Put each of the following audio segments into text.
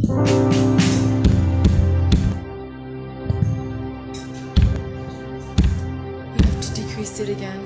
You have to decrease it again.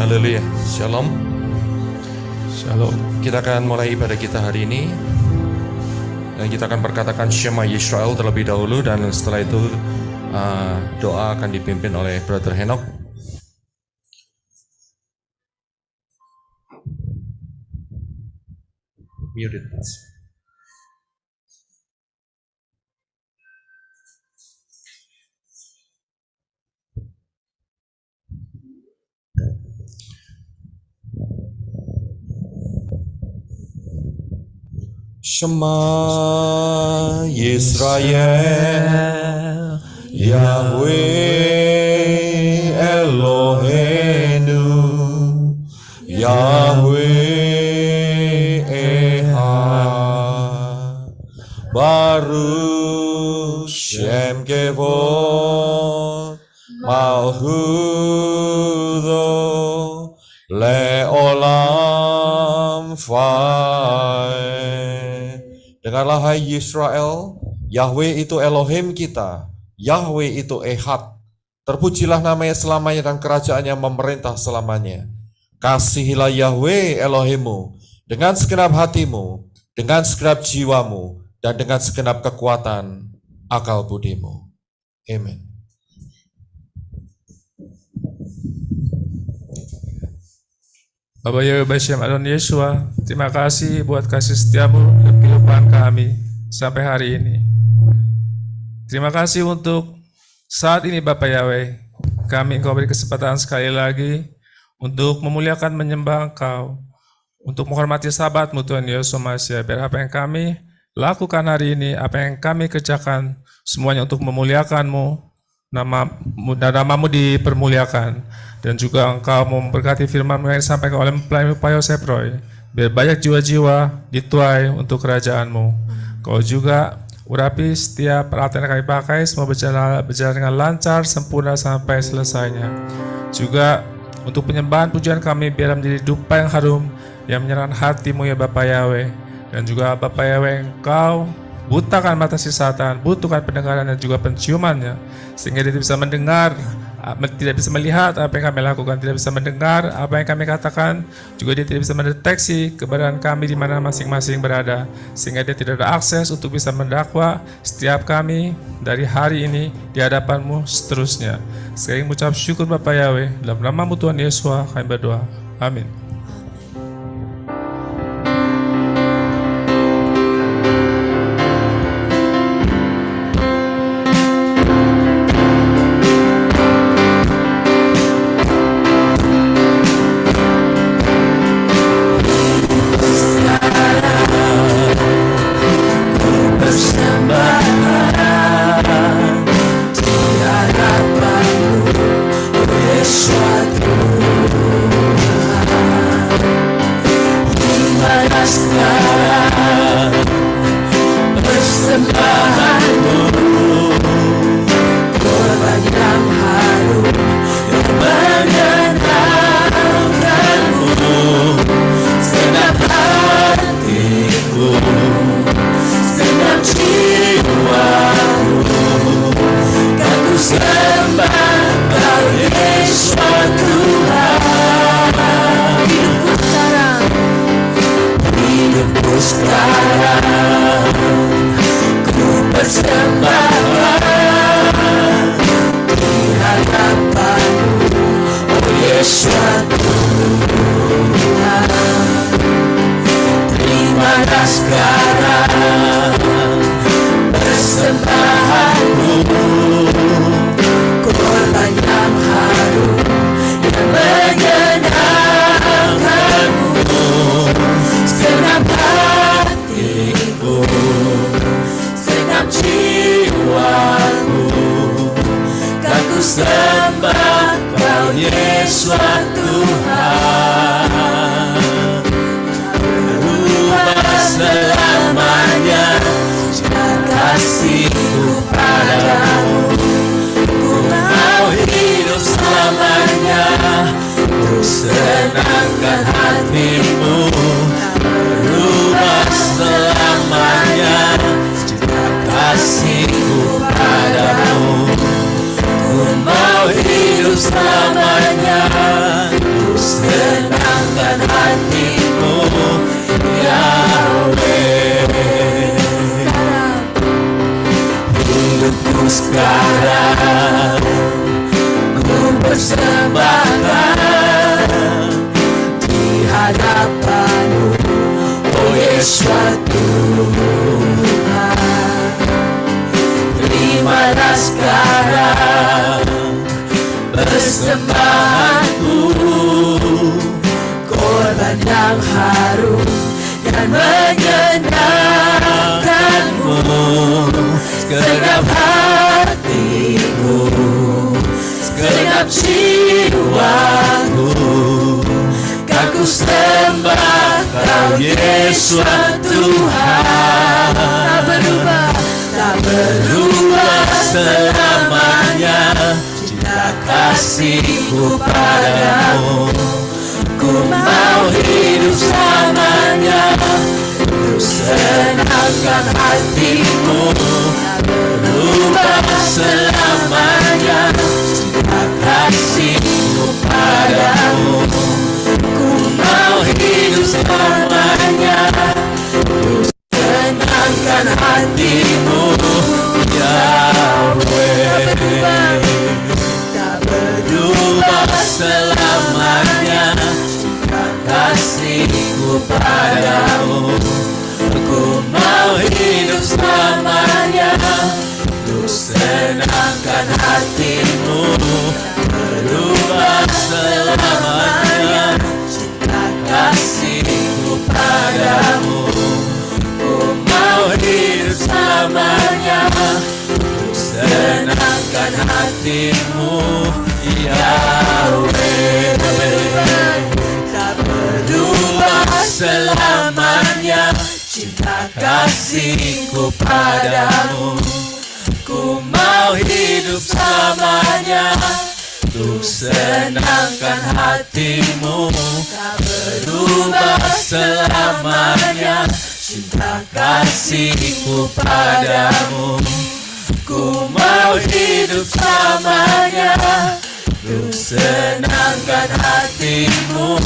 Haleluya, Shalom. Shalom. Kita akan mulai ibadah kita hari ini. Dan kita akan berkatakan Shema Yisrael terlebih dahulu. Dan setelah itu doa akan dipimpin oleh Brother Henok. Muted. Shema Yisrael, Yahweh Eloheinu, Yahweh Echad, Baruch Shem Kevod, Malchuto Leolam Faed. Dengarlah hai Yisrael, Yahweh itu Elohim kita, Yahweh itu Echad. Terpujilah namanya selamanya dan kerajaannya memerintah selamanya. Kasihilah Yahweh Elohimmu dengan segenap hatimu, dengan segenap jiwamu, dan dengan segenap kekuatan akal budimu. Amin. Bapak Yahweh Bashem Adon Yeshua, terima kasih buat kasih setiamu dan kehidupan kami sampai hari ini. Terima kasih untuk saat ini Bapak Yahweh, kami Engkau beri kesempatan sekali lagi untuk memuliakan menyembah Engkau, untuk menghormati sahabatmu Tuhan Yesus Masih, biar apa yang kami lakukan hari ini, apa yang kami kerjakan, semuanya untuk memuliakan-Mu, namamu dipermuliakan. Dan juga Engkau memberkati firman-Mu yang disampaikan oleh pelayan Pak Yosef Roy, biar banyak jiwa-jiwa dituai untuk kerajaan-Mu. Kau juga urapi setiap peralatan yang kami pakai, semua berjalan dengan lancar, sempurna sampai selesainya. Juga untuk penyembahan pujian kami, biar menjadi dupa yang harum, yang menyerahkan hati-Mu ya Bapak Yahweh. Dan juga Bapak Yahweh, Engkau butakan mata si Satan, butuhkan pendengaran dan juga penciumannya, sehingga dia bisa mendengar, tidak bisa melihat apa yang kami lakukan, tidak bisa mendengar apa yang kami katakan, juga dia tidak bisa mendeteksi keberadaan kami di mana masing-masing berada, sehingga dia tidak ada akses untuk bisa mendakwa setiap kami dari hari ini di hadapan-Mu seterusnya. Sekali mengucap syukur Bapak Yahweh, dalam nama-Mu Tuhan Yesus kami berdoa. Amin. Korban yang harum yang menyenangkan. Yesus Tuhan, berubah selamanya kasihku padamu. Ku mau hidup selamanya untuk senangkan hatimu. Berubah selamanya cinta kasihku padamu. Ku mau hidup selamanya untuk senangkan hatimu, Yahweh. Hidupku sekarang ku persembahkan di hadapanmu, oh Yesus Tuhan. Terimalah sekarang persembahanku, korban yang harum dan menyenangkanmu. Segenap hatiku, segenap jiwaku, kan ku sembah Kau Yesus Tuhan. Tak berubah, tak berubah selamanya cinta kasihku padamu. Ku mau hidup selamanya untuk senangkan hatimu. Berubah selamanya cinta kasihku padamu. Ku mau hidup selamanya untuk senangkan hatimu, Yahweh. Tak berubah selamanya cinta kasihku padamu. Ku mau hidup selamanya untuk senangkan hatimu. Berubah selamanya cinta kasihku padamu. Ku mau hidup selamanya untuk senangkan hatimu, Yahweh. Tak berubah selamanya cinta kasihku padamu. Ku mau hidup selamanya untuk senangkan hatimu. Tak berubah selamanya cinta kasihku padamu. Ku mau hidup selamanya untuk senangkan hatimu,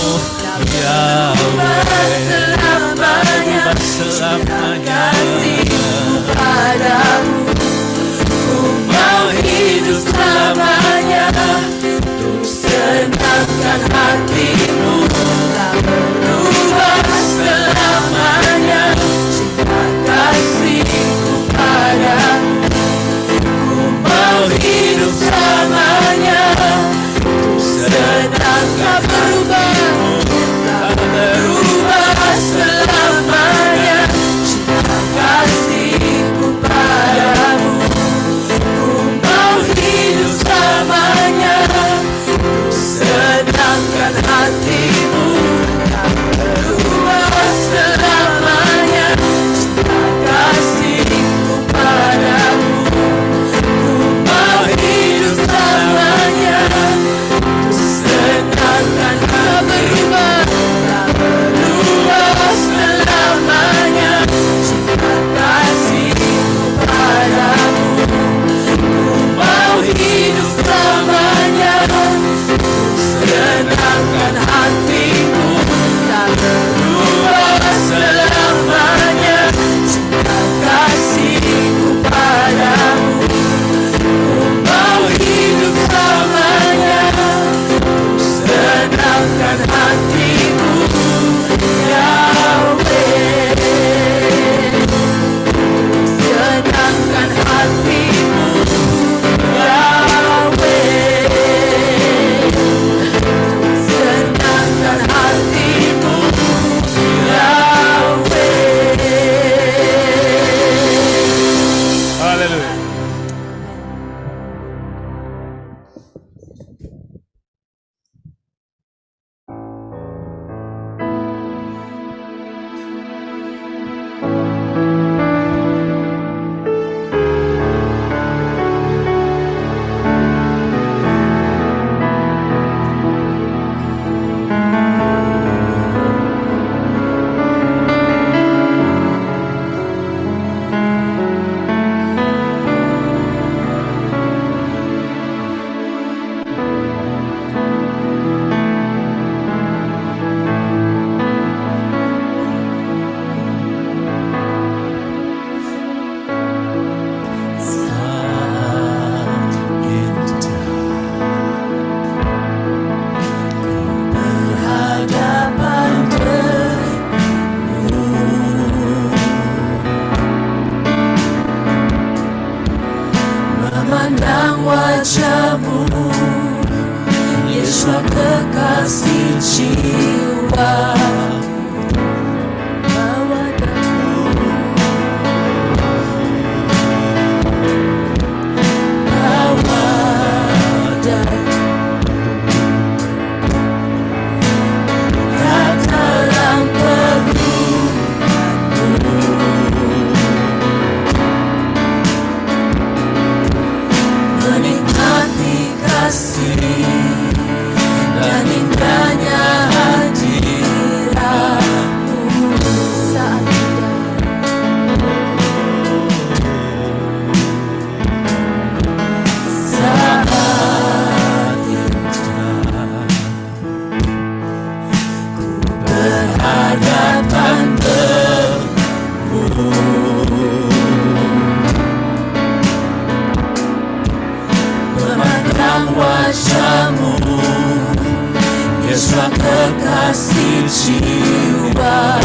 Yahweh. Selamanya cinta kasihku padamu. Ku mau hidup selamanya untuk senangkan hatimu. Tak berubah selamanya cinta kasihku padamu. Ku mau hidup selamanya untuk senangkan hatimu. Tak berubah selamanya cinta kasihku padamu. Ku mau hidup selamanya untuk senangkan hatimu. Tak Yeshua kekasih jiwa. Dan indahnya hadiratmu saat indah ku berhadapan denganmu, memandang wajahmu, Yesus kekasih jiwa.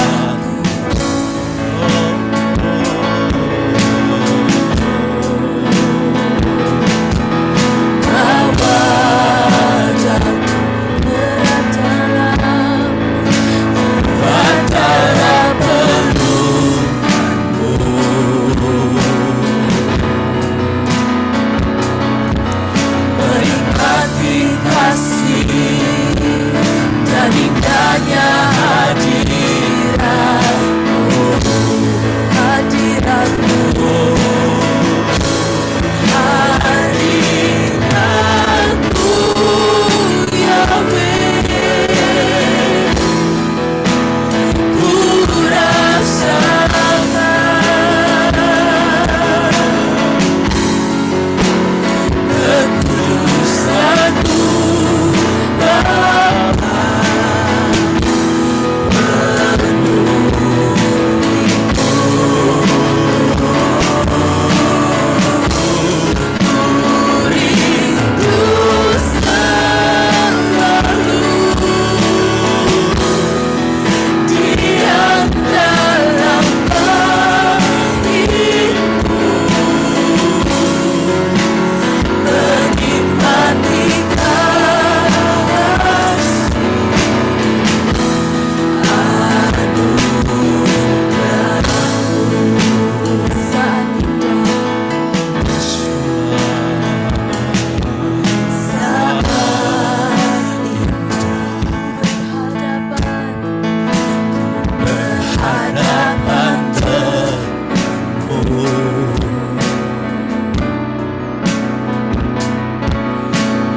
Dan indahnya hadiratmu, hadiratmu Yahweh, ku rasakan kekudusan-Mu Bapa.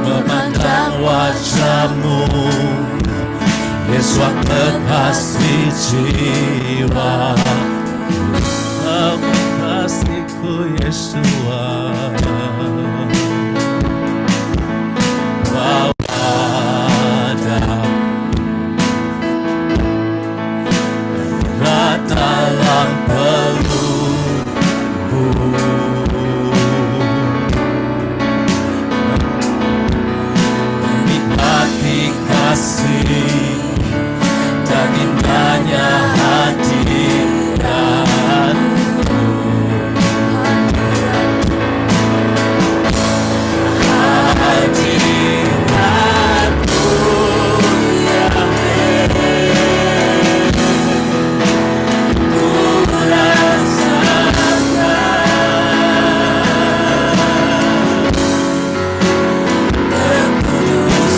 Memandang wajahmu, Yesus kekasih jiwa. Kekasihku Yesus, berat dalam pelukmu, menikmati kasih dan indahnya hadiratmu. Hadiratmu Yahweh, ku rasakan kekudusan-Mu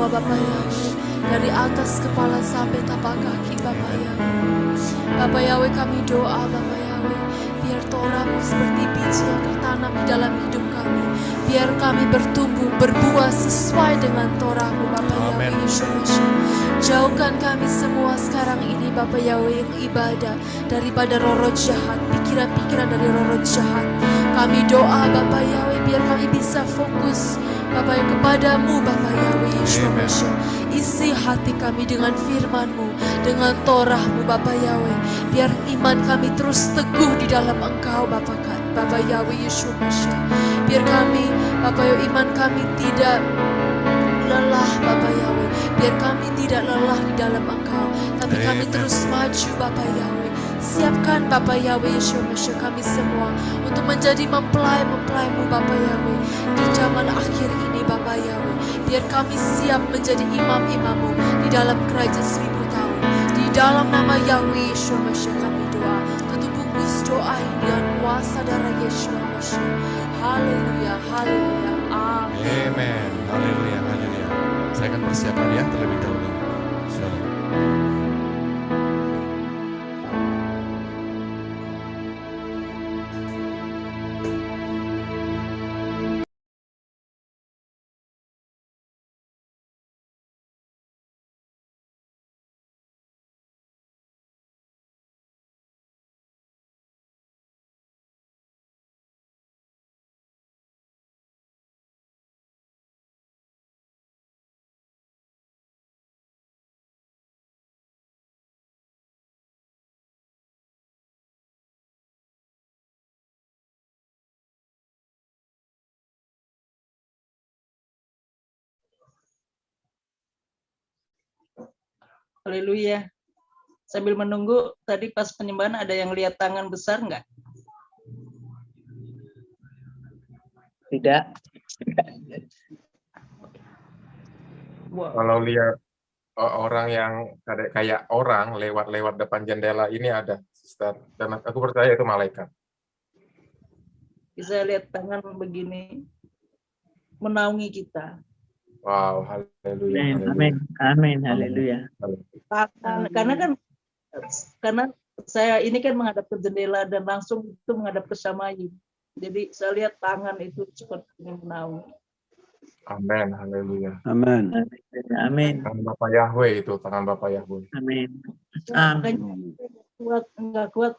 Bapa Yahweh, dari atas kepala sampai tapak kaki Bapa Yahweh. Bapa Yahweh, kami doa Bapa Yahweh, biar Toramu seperti biji yang tertanam tanam di dalam hidup kami. Biar kami bertumbuh, berbuah sesuai dengan Torah-Mu, Bapa Yahweh Yeshua Mashiach. Jauhkan kami semua sekarang ini, Bapa Yahweh, yang ibadah daripada roh-roh jahat, pikiran-pikiran dari roh-roh jahat. Kami doa, Bapa Yahweh, biar kami bisa fokus, Bapa, kepadamu, Bapa Yahweh Yeshua Mashiach. Isi hati kami dengan firman-Mu, dengan Torah-Mu, Bapa Yahweh. Biar iman kami terus teguh di dalam Engkau, Bapa Yahweh Yeshua Mashiach. Biar kami, Bapa Yahweh, iman kami tidak lelah, Bapa Yahweh. Biar kami tidak lelah di dalam Engkau, tapi kami terus maju, Bapa Yahweh. Siapkan, Bapa Yahweh Yeshua Mashiach, kami semua untuk menjadi mempelai-mempelai-Mu, Bapa Yahweh, di zaman akhir ini, Bapa Yahweh. Biar kami siap menjadi imam-imam-Mu di dalam kerajaan 1000 tahun. Di dalam nama Yahweh Yeshua Mashiach kami doa. Tutup bungkus doa ini dengan kuasa darah Yeshua Mashiach. Haleluya, haleluya, amin. Amen. Haleluya, haleluya. Saya akan persiapkan ya terlebih dahulu. Shalom. Haleluya. Sambil menunggu, tadi pas penyembahan ada yang lihat tangan besar nggak? Tidak. Wow. Kalau lihat orang yang kayak orang lewat depan jendela ini ada, Sister. Dan aku percaya itu malaikat. Bisa lihat tangan begini menaungi kita. Wow, haleluya. Amin. Amin. Haleluya. Karena saya ini kan menghadap ke jendela dan langsung itu menghadap ke Samayi. Jadi saya lihat tangan itu seperti menaungi. Amin, haleluya. Amin. Amin. Tangan Bapak Yahweh itu, tangan Bapak Yahweh. Amin. Makanya nggak kuat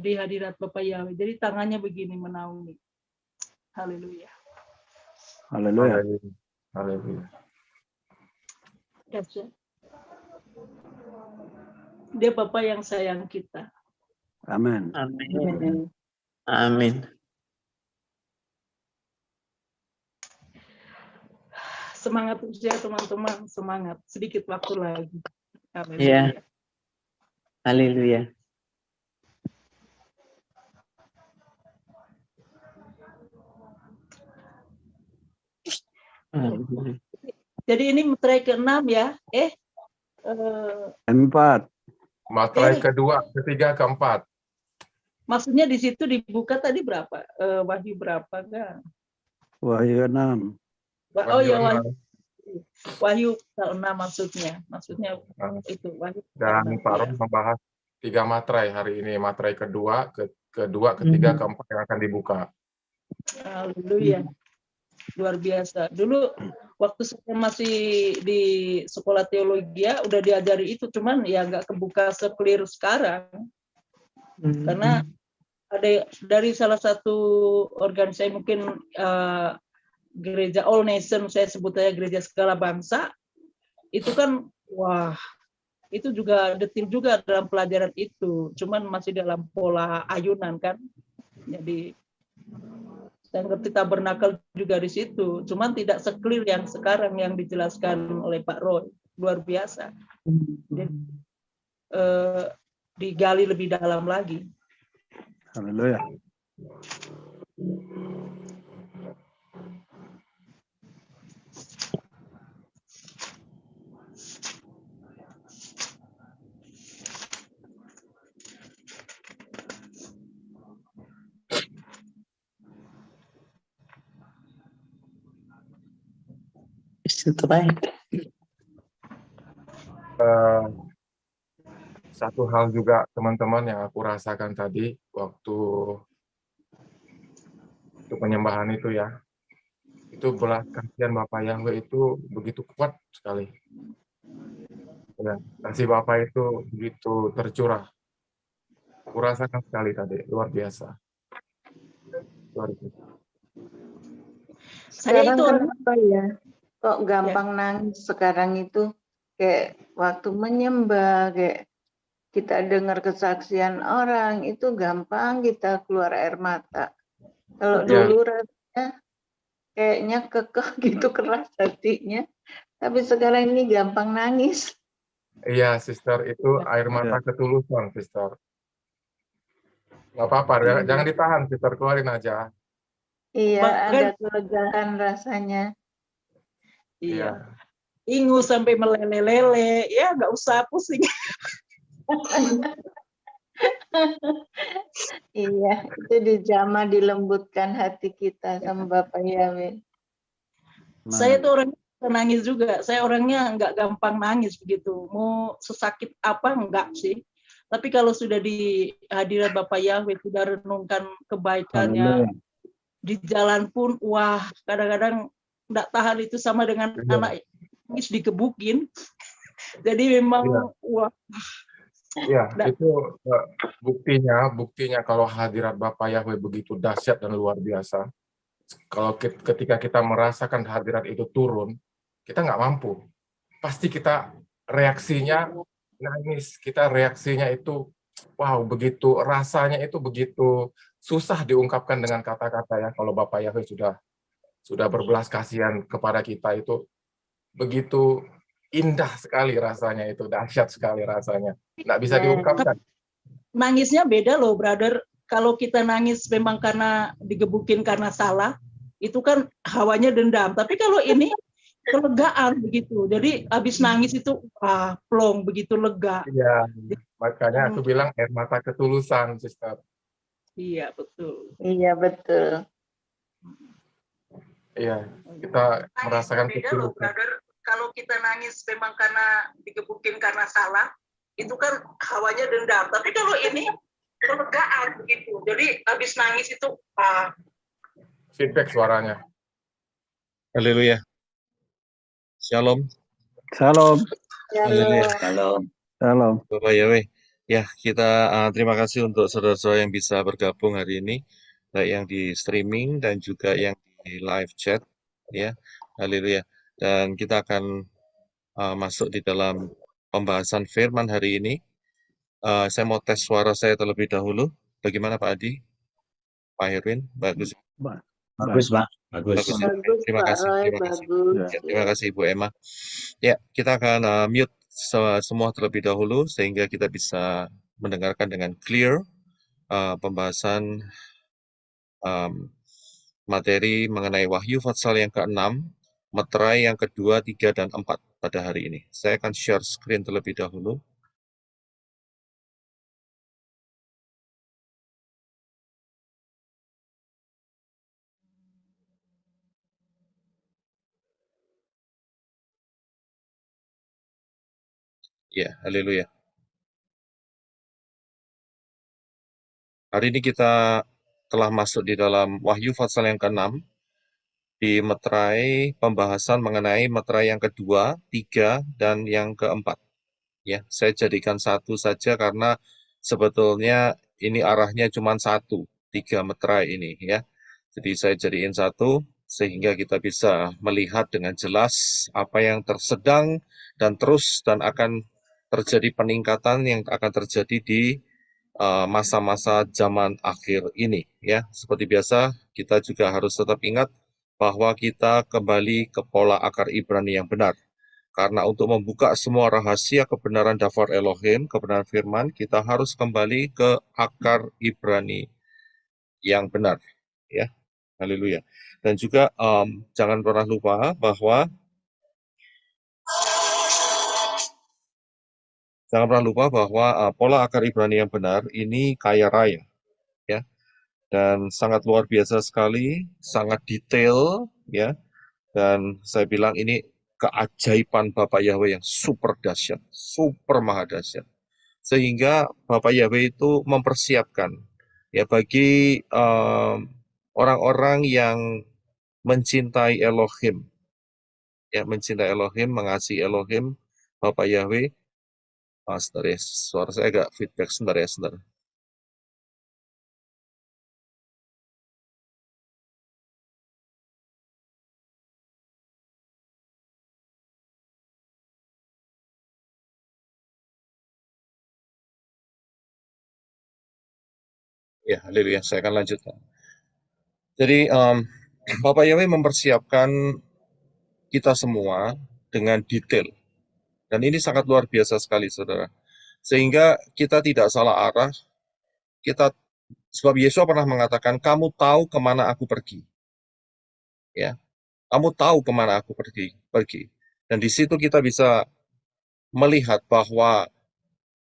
di hadirat Bapak Yahweh. Jadi tangannya begini menaungi. Haleluya. Haleluya. Haleluya. Dia Bapak yang sayang kita. Amin. Amin. Amin. Semangat terus ya teman-teman, semangat. Sedikit waktu lagi. Haleluya. Ya. Haleluya. Jadi ini materai ke-6 ya. Empat. Materai kedua, ketiga, keempat. Maksudnya di situ dibuka tadi berapa? Wahyu berapa kan? Wahyu 6. Oh ya, Wahyu 6 maksudnya. Maksudnya itu Wahyu. Dan Pak Ron membahas 3 materai hari ini. Materai kedua, ketiga, keempat yang akan dibuka. Haleluya. Luar biasa. Dulu waktu saya masih di sekolah teologi udah diajari itu, cuman ya nggak kebuka se-clear sekarang. Karena ada dari salah satu organisasi mungkin gereja All Nation, saya sebut aja gereja segala bangsa, itu kan wah, itu juga detil juga dalam pelajaran itu, cuman masih dalam pola ayunan kan. Jadi saya ngerti tabernakel juga di situ, cuman tidak se-clear yang sekarang yang dijelaskan oleh Pak Roy. Luar biasa. Jadi, digali lebih dalam lagi. Haleluya. Satu hal juga teman-teman yang aku rasakan tadi waktu penyembahan itu ya. Itu belas kasihan Bapak Yahweh itu begitu kuat sekali. Ya, kasih Bapak itu begitu tercurah. Kurasakan sekali tadi, luar biasa. Luar biasa. Saya Sekarang itu orang kenapa ya? Kok gampang nangis sekarang itu? Kayak waktu menyembah, kayak kita dengar kesaksian orang, itu gampang kita keluar air mata. Kalau Ya. dulu rasanya kayaknya kekeh gitu, keras hatinya. Tapi sekarang ini gampang nangis. Iya, Sister, itu air mata ketulusan, Sister. Nggak apa-apa, jangan ditahan, Sister, keluarin aja. Iya, Bahkan- ada kelegaan rasanya. Iya. Ingu sampai meleleh-leleh, ya nggak usah pusing. Iya, itu dijamah dilembutkan hati kita sama Bapak Yahweh. Saya tuh orangnya nangis juga. Saya orangnya nggak gampang nangis begitu. Mau sesakit apa enggak sih. Tapi kalau sudah di hadirat Bapak Yahweh, sudah renungkan kebaikannya, di jalan pun, wah kadang-kadang nggak tahan itu sama dengan anak nangis dikebukin. Jadi memang, wah. Ya, itu buktinya kalau hadirat Bapak Yahweh begitu dahsyat dan luar biasa. Kalau ketika kita merasakan hadirat itu turun, kita nggak mampu. Pasti kita reaksinya nangis, kita reaksinya itu, wow, begitu rasanya itu begitu susah diungkapkan dengan kata-kata ya. Kalau Bapak Yahweh sudah berbelas kasihan kepada kita itu begitu indah sekali rasanya, itu dahsyat sekali rasanya, nggak bisa diungkapkan. Nangisnya beda loh, brother. Kalau kita nangis memang karena digebukin karena salah, itu kan hawanya dendam. Tapi kalau ini kelegaan begitu. Jadi habis nangis itu plong, begitu lega. Iya, makanya aku bilang air mata ketulusan, Sister. Iya, betul. Iya, betul. Iya, kita merasakan ketulusan. Kalau kita nangis memang karena digebukin karena salah, itu kan hawanya dendam. Tapi kalau ini kelegaan begitu. Jadi habis nangis itu Feedback suaranya. Haleluya. Shalom. Salam. Haleluya. Salam. Bapak Yahweh. Ya, kita terima kasih untuk saudara-saudara yang bisa bergabung hari ini, baik yang di streaming dan juga yang di live chat, ya. Haleluya. Dan kita akan masuk di dalam pembahasan firman hari ini. Saya mau tes suara saya terlebih dahulu. Bagaimana Pak Adi? Pak Herwin? Bagus. Bagus, Pak. Bagus. Bagus. Bagus, Terima Pak kasih. Roy, Terima kasih. bagus. Ya, terima kasih Ibu Emma. Ya, kita akan mute semua terlebih dahulu sehingga kita bisa mendengarkan dengan clear pembahasan materi mengenai Wahyu Fatsal yang ke-6, Meterai yang kedua, 3, dan 4 pada hari ini. Saya akan share screen terlebih dahulu. Ya, haleluya. Hari ini kita telah masuk di dalam Wahyu Fatsal yang ke-6, di meterai pembahasan mengenai meterai yang kedua, 3, dan yang keempat. Ya, saya jadikan satu saja karena sebetulnya ini arahnya cuma satu, 3 meterai ini ya. Jadi saya jadiin satu sehingga kita bisa melihat dengan jelas apa yang tersedang dan terus dan akan terjadi peningkatan yang akan terjadi di masa-masa zaman akhir ini ya. Seperti biasa kita juga harus tetap ingat bahwa kita kembali ke pola akar Ibrani yang benar. Karena untuk membuka semua rahasia kebenaran Davar Elohim, kebenaran firman, kita harus kembali ke akar Ibrani yang benar. Ya, haleluya. Dan juga jangan pernah lupa bahwa pola akar Ibrani yang benar ini kaya raya. Ya, dan sangat luar biasa sekali, sangat detail, ya. Dan saya bilang ini keajaiban Bapak Yahweh yang super dahsyat, super maha dahsyat. Sehingga Bapak Yahweh itu mempersiapkan ya bagi orang-orang yang mencintai Elohim, ya, mencintai Elohim, mengasihi Elohim, Bapak Yahweh. Sebentar ya, suara saya agak feedback, sebentar ya, sebentar. Ya, haleluya, saya akan lanjutkan. Jadi, Bapak Yahweh mempersiapkan kita semua dengan detail. Dan ini sangat luar biasa sekali, saudara. Sehingga kita tidak salah arah. Sebab Yesus pernah mengatakan, kamu tahu kemana aku pergi. Ya, kamu tahu kemana aku pergi. Dan di situ kita bisa melihat bahwa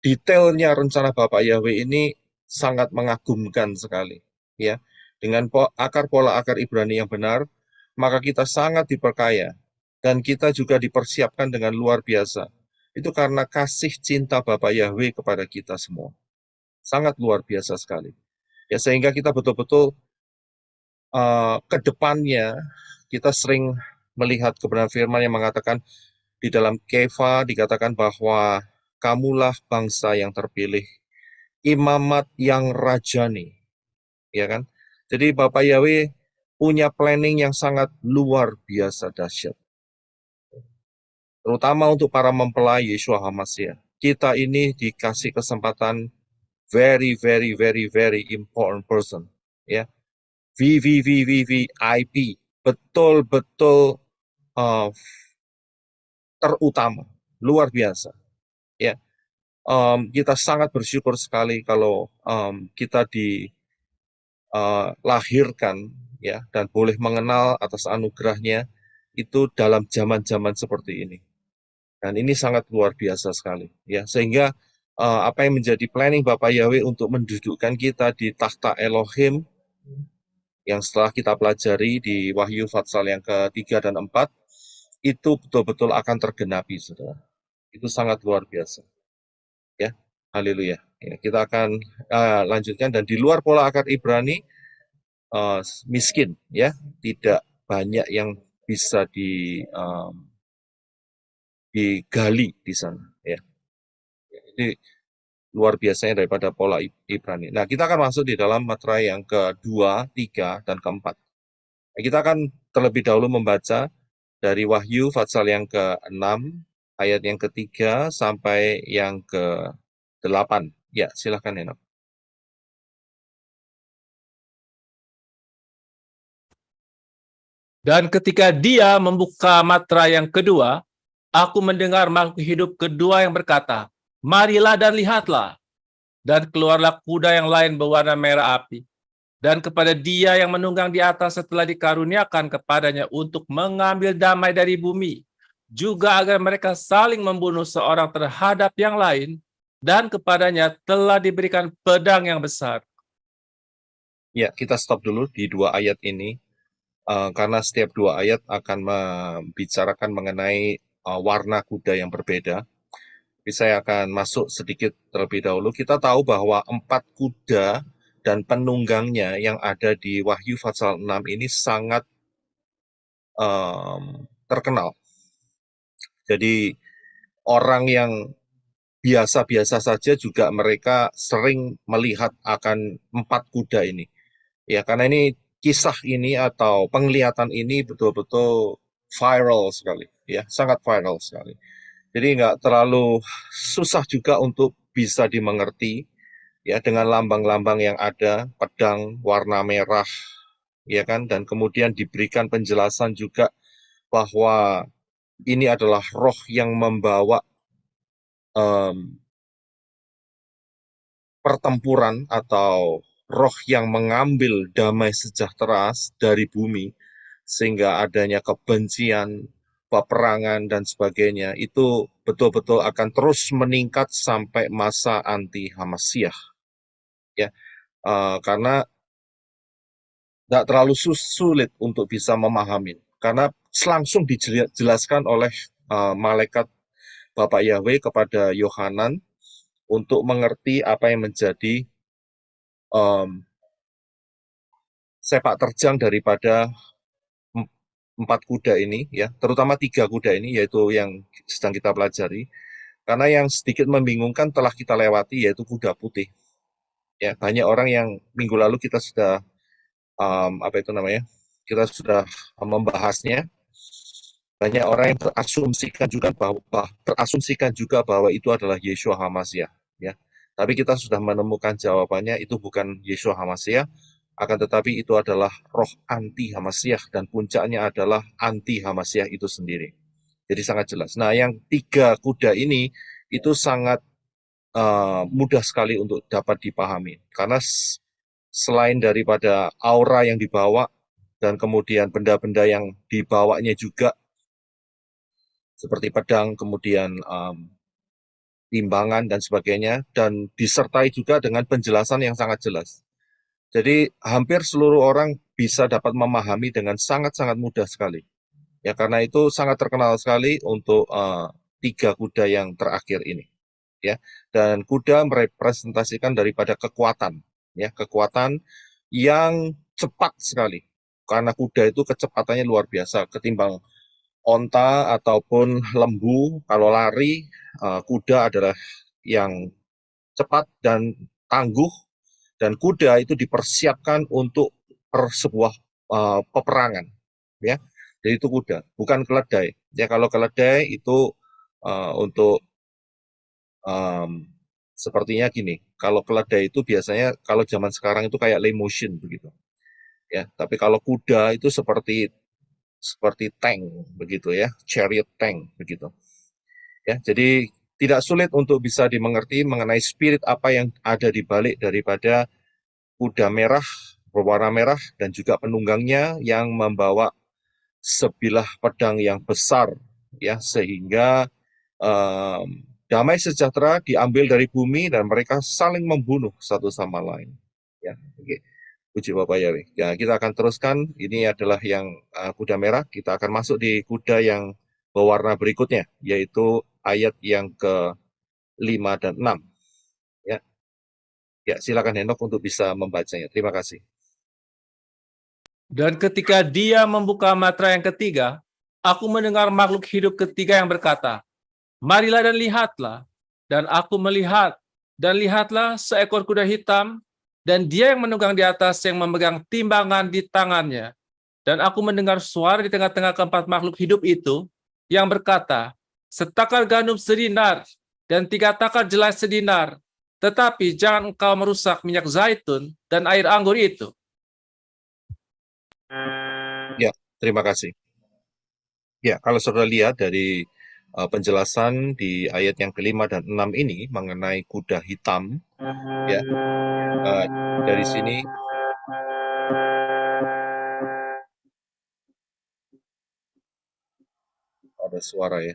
detailnya rencana Bapak Yahweh ini sangat mengagumkan sekali. Ya, dengan pola akar Ibrani yang benar, maka kita sangat diperkaya. Dan kita juga dipersiapkan dengan luar biasa. Itu karena kasih cinta Bapak Yahweh kepada kita semua. Sangat luar biasa sekali. Ya, sehingga kita betul-betul ke depannya, kita sering melihat kebenaran firman yang mengatakan, di dalam Kefa dikatakan bahwa kamulah bangsa yang terpilih, imamat yang rajani. Ya kan? Jadi Bapak Yahweh punya planning yang sangat luar biasa dahsyat. Terutama untuk para mempelai Yeshua HaMashiach. Kita ini dikasih kesempatan very, very, very, very important person. Ya, VVIP, betul-betul terutama, luar biasa. Ya, kita sangat bersyukur sekali kalau kita dilahirkan, ya, dan boleh mengenal atas anugerahnya itu dalam zaman-zaman seperti ini. Dan ini sangat luar biasa sekali, ya. Sehingga apa yang menjadi planning Bapak Yahweh untuk mendudukkan kita di takhta Elohim, yang setelah kita pelajari di Wahyu Fatsal yang ke-3 dan 4, itu betul-betul akan tergenapi, saudara. Itu sangat luar biasa. Ya, haleluya. Ya, kita akan lanjutkan, dan di luar pola akar Ibrani, miskin, ya, tidak banyak yang bisa digali di sana, ya. Jadi luar biasanya daripada pola Ibrani. Nah, kita akan masuk di dalam materai yang kedua, 3, dan keempat. Nah, kita akan terlebih dahulu membaca dari Wahyu Fatsal yang ke-6, ayat yang ke-3 sampai yang ke-8. Ya, silakan Henok. Dan ketika dia membuka materai yang kedua, aku mendengar makhluk hidup kedua yang berkata, marilah dan lihatlah. Dan keluarlah kuda yang lain berwarna merah api. Dan kepada dia yang menunggang di atas setelah dikaruniakan kepadanya untuk mengambil damai dari bumi, juga agar mereka saling membunuh seorang terhadap yang lain, dan kepadanya telah diberikan pedang yang besar. Ya, kita stop dulu di 2 ayat ini, karena setiap 2 ayat akan membicarakan mengenai warna kuda yang berbeda. Tapi saya akan masuk sedikit terlebih dahulu. Kita tahu bahwa 4 kuda dan penunggangnya yang ada di Wahyu Fatsal 6 ini sangat terkenal. Jadi orang yang biasa-biasa saja juga mereka sering melihat akan 4 kuda ini. Ya, karena ini kisah ini atau penglihatan ini betul-betul viral sekali, ya, sangat viral sekali. Jadi nggak terlalu susah juga untuk bisa dimengerti, ya, dengan lambang-lambang yang ada, pedang warna merah, ya kan, dan kemudian diberikan penjelasan juga bahwa ini adalah roh yang membawa pertempuran atau roh yang mengambil damai sejahtera dari bumi, sehingga adanya kebencian, peperangan, dan sebagainya, itu betul-betul akan terus meningkat sampai masa anti-Hamashiach. Ya, karena tidak terlalu sulit untuk bisa memahami, karena langsung dijelaskan oleh malaikat Bapak Yahweh kepada Yohanan untuk mengerti apa yang menjadi sepak terjang daripada 4 kuda ini, ya, terutama 3 kuda ini, yaitu yang sedang kita pelajari. Karena yang sedikit membingungkan telah kita lewati, yaitu kuda putih. Ya, banyak orang yang minggu lalu kita sudah kita sudah membahasnya. Banyak orang yang terasumsikan juga bahwa itu adalah Yeshua HaMashiach, ya. Tapi kita sudah menemukan jawabannya, itu bukan Yeshua HaMashiach, akan tetapi itu adalah roh anti HaMashiach, dan puncaknya adalah anti HaMashiach itu sendiri. Jadi sangat jelas. Nah, yang 3 kuda ini itu sangat mudah sekali untuk dapat dipahami, karena selain daripada aura yang dibawa dan kemudian benda-benda yang dibawanya juga seperti pedang, kemudian timbangan dan sebagainya, dan disertai juga dengan penjelasan yang sangat jelas. Jadi hampir seluruh orang bisa dapat memahami dengan sangat-sangat mudah sekali. Ya, karena itu sangat terkenal sekali untuk 3 kuda yang terakhir ini. Ya, dan kuda merepresentasikan daripada kekuatan, ya, kekuatan yang cepat sekali. Karena kuda itu kecepatannya luar biasa ketimbang onta ataupun lembu. Kalau lari, kuda adalah yang cepat dan tangguh, dan kuda itu dipersiapkan untuk sebuah peperangan, ya. Jadi itu kuda, bukan keledai. Ya, kalau keledai itu untuk sepertinya gini, kalau keledai itu biasanya kalau zaman sekarang itu kayak limousine begitu, ya. Tapi kalau kuda itu seperti tank begitu, ya, chariot tank begitu, ya. Jadi tidak sulit untuk bisa dimengerti mengenai spirit apa yang ada di balik daripada kuda merah, berwarna merah, dan juga penunggangnya yang membawa sebilah pedang yang besar, ya, sehingga damai sejahtera diambil dari bumi dan mereka saling membunuh satu sama lain. Ya, oke. Puji Bapak Yahweh. Ya, kita akan teruskan. Ini adalah yang kuda merah. Kita akan masuk di kuda yang berwarna berikutnya, yaitu ayat yang ke-5 dan 6. Ya. Ya, silakan Henok untuk bisa membacanya. Terima kasih. Dan ketika dia membuka matra yang ketiga, aku mendengar makhluk hidup ketiga yang berkata, marilah dan lihatlah. Dan aku melihat, dan lihatlah seekor kuda hitam, dan dia yang menunggang di atas yang memegang timbangan di tangannya. Dan aku mendengar suara di tengah-tengah keempat makhluk hidup itu, yang berkata, setakar gandum sedinar, dan 3 takar jelai sedinar, tetapi jangan engkau merusak minyak zaitun dan air anggur itu. Ya, terima kasih. Ya, kalau saudara lihat dari penjelasan di ayat yang ke-5 dan 6 ini mengenai kuda hitam, ya, dari sini ada suara, ya.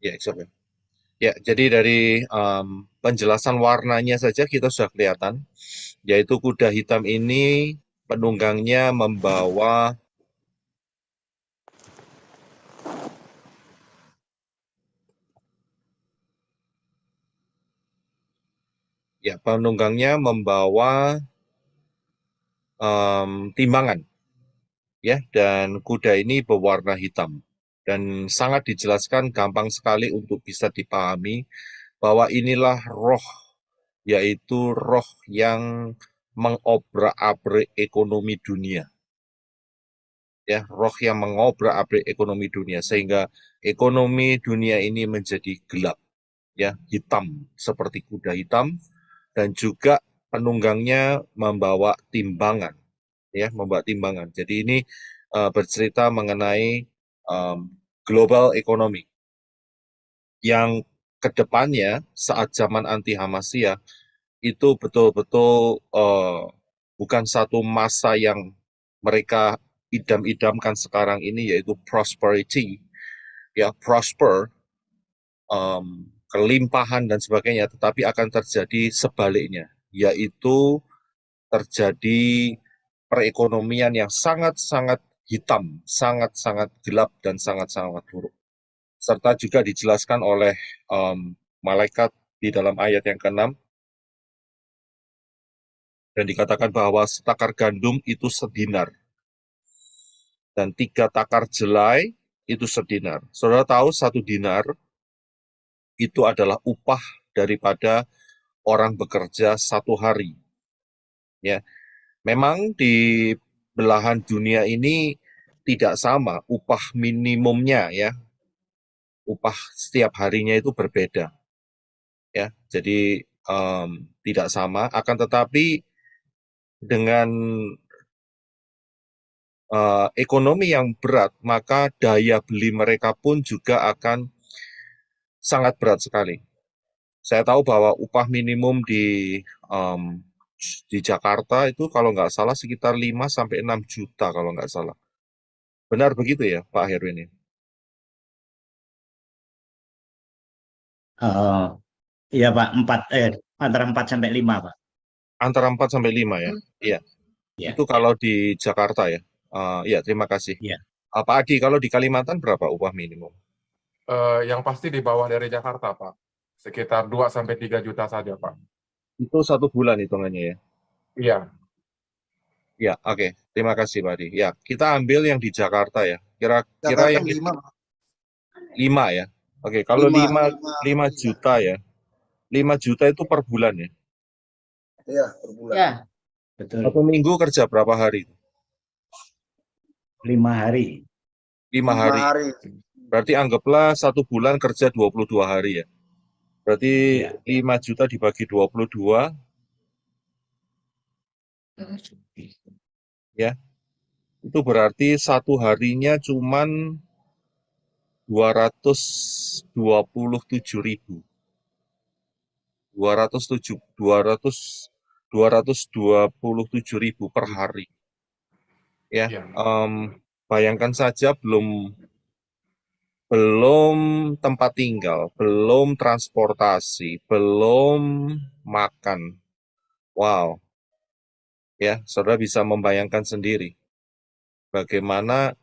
Ya, okay. Ya, jadi dari penjelasan warnanya saja kita sudah kelihatan, yaitu kuda hitam ini penunggangnya membawa timbangan, ya, dan kuda ini berwarna hitam, dan sangat dijelaskan gampang sekali untuk bisa dipahami bahwa inilah roh, yaitu roh yang mengobrak-abrik ekonomi dunia. Ya, roh yang mengobrak-abrik ekonomi dunia sehingga ekonomi dunia ini menjadi gelap, ya, hitam seperti kuda hitam, dan juga penunggangnya membawa timbangan, ya, membawa timbangan. Jadi ini bercerita mengenai global ekonomi yang kedepannya saat zaman anti HaMashiach itu betul-betul bukan satu masa yang mereka idam-idamkan sekarang ini, yaitu prosperity, ya, prosper, kelimpahan dan sebagainya, tetapi akan terjadi sebaliknya, yaitu terjadi perekonomian yang sangat-sangat hitam, sangat-sangat gelap, dan sangat-sangat buruk. Serta juga dijelaskan oleh malaikat di dalam ayat yang ke-6, dan dikatakan bahwa setakar gandum itu sedinar, dan 3 takar jelai itu sedinar. Saudara tahu 1 dinar itu adalah upah daripada orang bekerja 1 hari. Ya, memang di belahan dunia ini tidak sama upah minimumnya ya. Upah setiap harinya itu berbeda. Ya, jadi tidak sama. Akan tetapi dengan ekonomi yang berat, maka daya beli mereka pun juga akan sangat berat sekali. Saya tahu bahwa upah minimum di Jakarta itu kalau nggak salah sekitar 5 sampai 6 juta kalau nggak salah. Benar begitu ya, Pak Herwin? Iya Pak, antara 4 sampai 5 Pak. Antara 4 sampai 5 ya? Iya. Ya. Itu kalau di Jakarta ya? Ya, terima kasih. Iya. Pak Adi, kalau di Kalimantan berapa upah minimum? Yang pasti di bawah dari Jakarta, Pak. Sekitar 2 sampai 3 juta saja, Pak. Itu 1 bulan hitungannya ya? Iya. Ya, oke. Terima kasih, Pak Adi. Ya, kita ambil yang di Jakarta ya. Kira-kira yang 5 ya? Oke, kalau 5 juta ya. 5 juta itu per bulan ya? Iya, per bulan. Ya, Betul. 1 minggu kerja berapa hari? 5 hari. 5 hari. Berarti anggaplah 1 bulan kerja 22 hari ya. Berarti 5 juta dibagi 22 ya. Itu berarti 1 harinya cuman 227.000. 227.000 per hari. Ya, bayangkan saja belum tempat tinggal, belum transportasi, belum makan. Wow. Ya, saudara bisa membayangkan sendiri bagaimana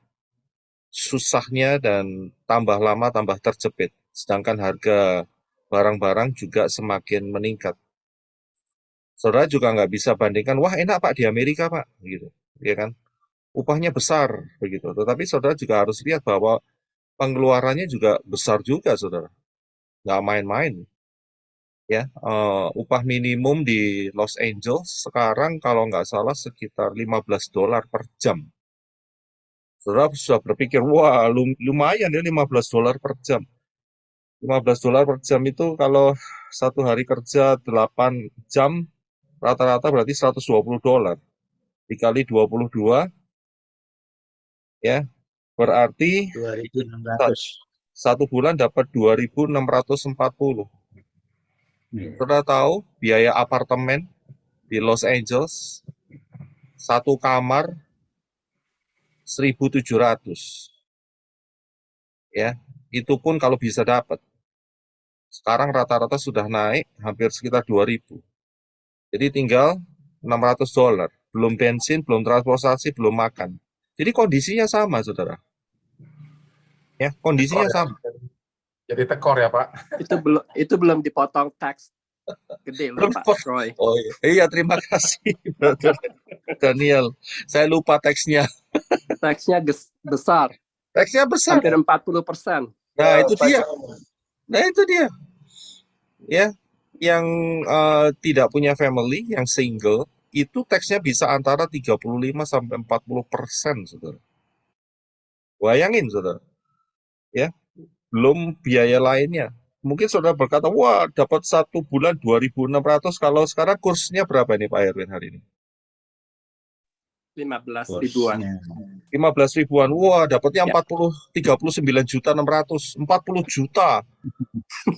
susahnya dan tambah lama tambah terjepit. Sedangkan harga barang-barang juga semakin meningkat. Saudara juga nggak bisa bandingkan, wah enak Pak di Amerika Pak, gitu, ya kan? Upahnya besar, begitu. Tetapi saudara juga harus lihat bahwa pengeluarannya juga besar juga, saudara. Nggak main-main. Ya, upah minimum di Los Angeles sekarang kalau nggak salah sekitar $15 per jam. Saudara sudah berpikir, wah lumayan ya $15 per jam. $15 per jam itu kalau 1 hari kerja 8 jam, rata-rata berarti $120. Dikali 22, ya, berarti 2.600. 1 bulan dapat 2.640. Saudara tahu biaya apartemen di Los Angeles 1 kamar 1.700. Ya, itu pun kalau bisa dapat. Sekarang rata-rata sudah naik hampir sekitar 2.000. Jadi tinggal $600. Belum bensin, belum transportasi, belum makan. Jadi kondisinya sama, saudara. Ya, kondisinya sama. Jadi tekor ya, Pak. Itu belum dipotong tax gede loh, Pak Roy. Oh iya, terima kasih, Brother Daniel. Saya lupa teksnya. Taxnya besar. Teksnya besar. Hampir 40%. Nah, itu dia. Ya, yang tidak punya family, yang single, itu teksnya bisa antara 35 sampai 40%, saudara. Bayangin, saudara. Ya, belum biaya lainnya. Mungkin saudara berkata, wah dapat 1 bulan 2.600, kalau sekarang kursnya berapa nih Pak Erwin hari ini? 15 ribuan. 15 ribuan, wah dapatnya 39.600, 40 juta.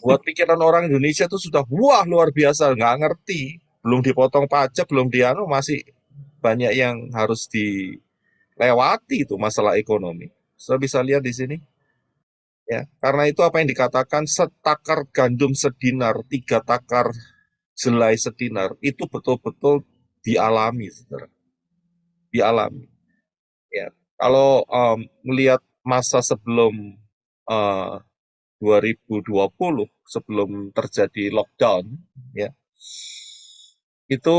Buat pikiran orang Indonesia itu sudah wah luar biasa, nggak ngerti. Belum dipotong pajak, belum masih banyak yang harus dilewati itu masalah ekonomi. Saudara bisa lihat di sini. Ya, karena itu apa yang dikatakan setakar gandum sedinar, 3 takar jelai sedinar, itu betul-betul dialami, saudara. Dialami. Ya, kalau melihat masa sebelum 2020 sebelum terjadi lockdown, ya, itu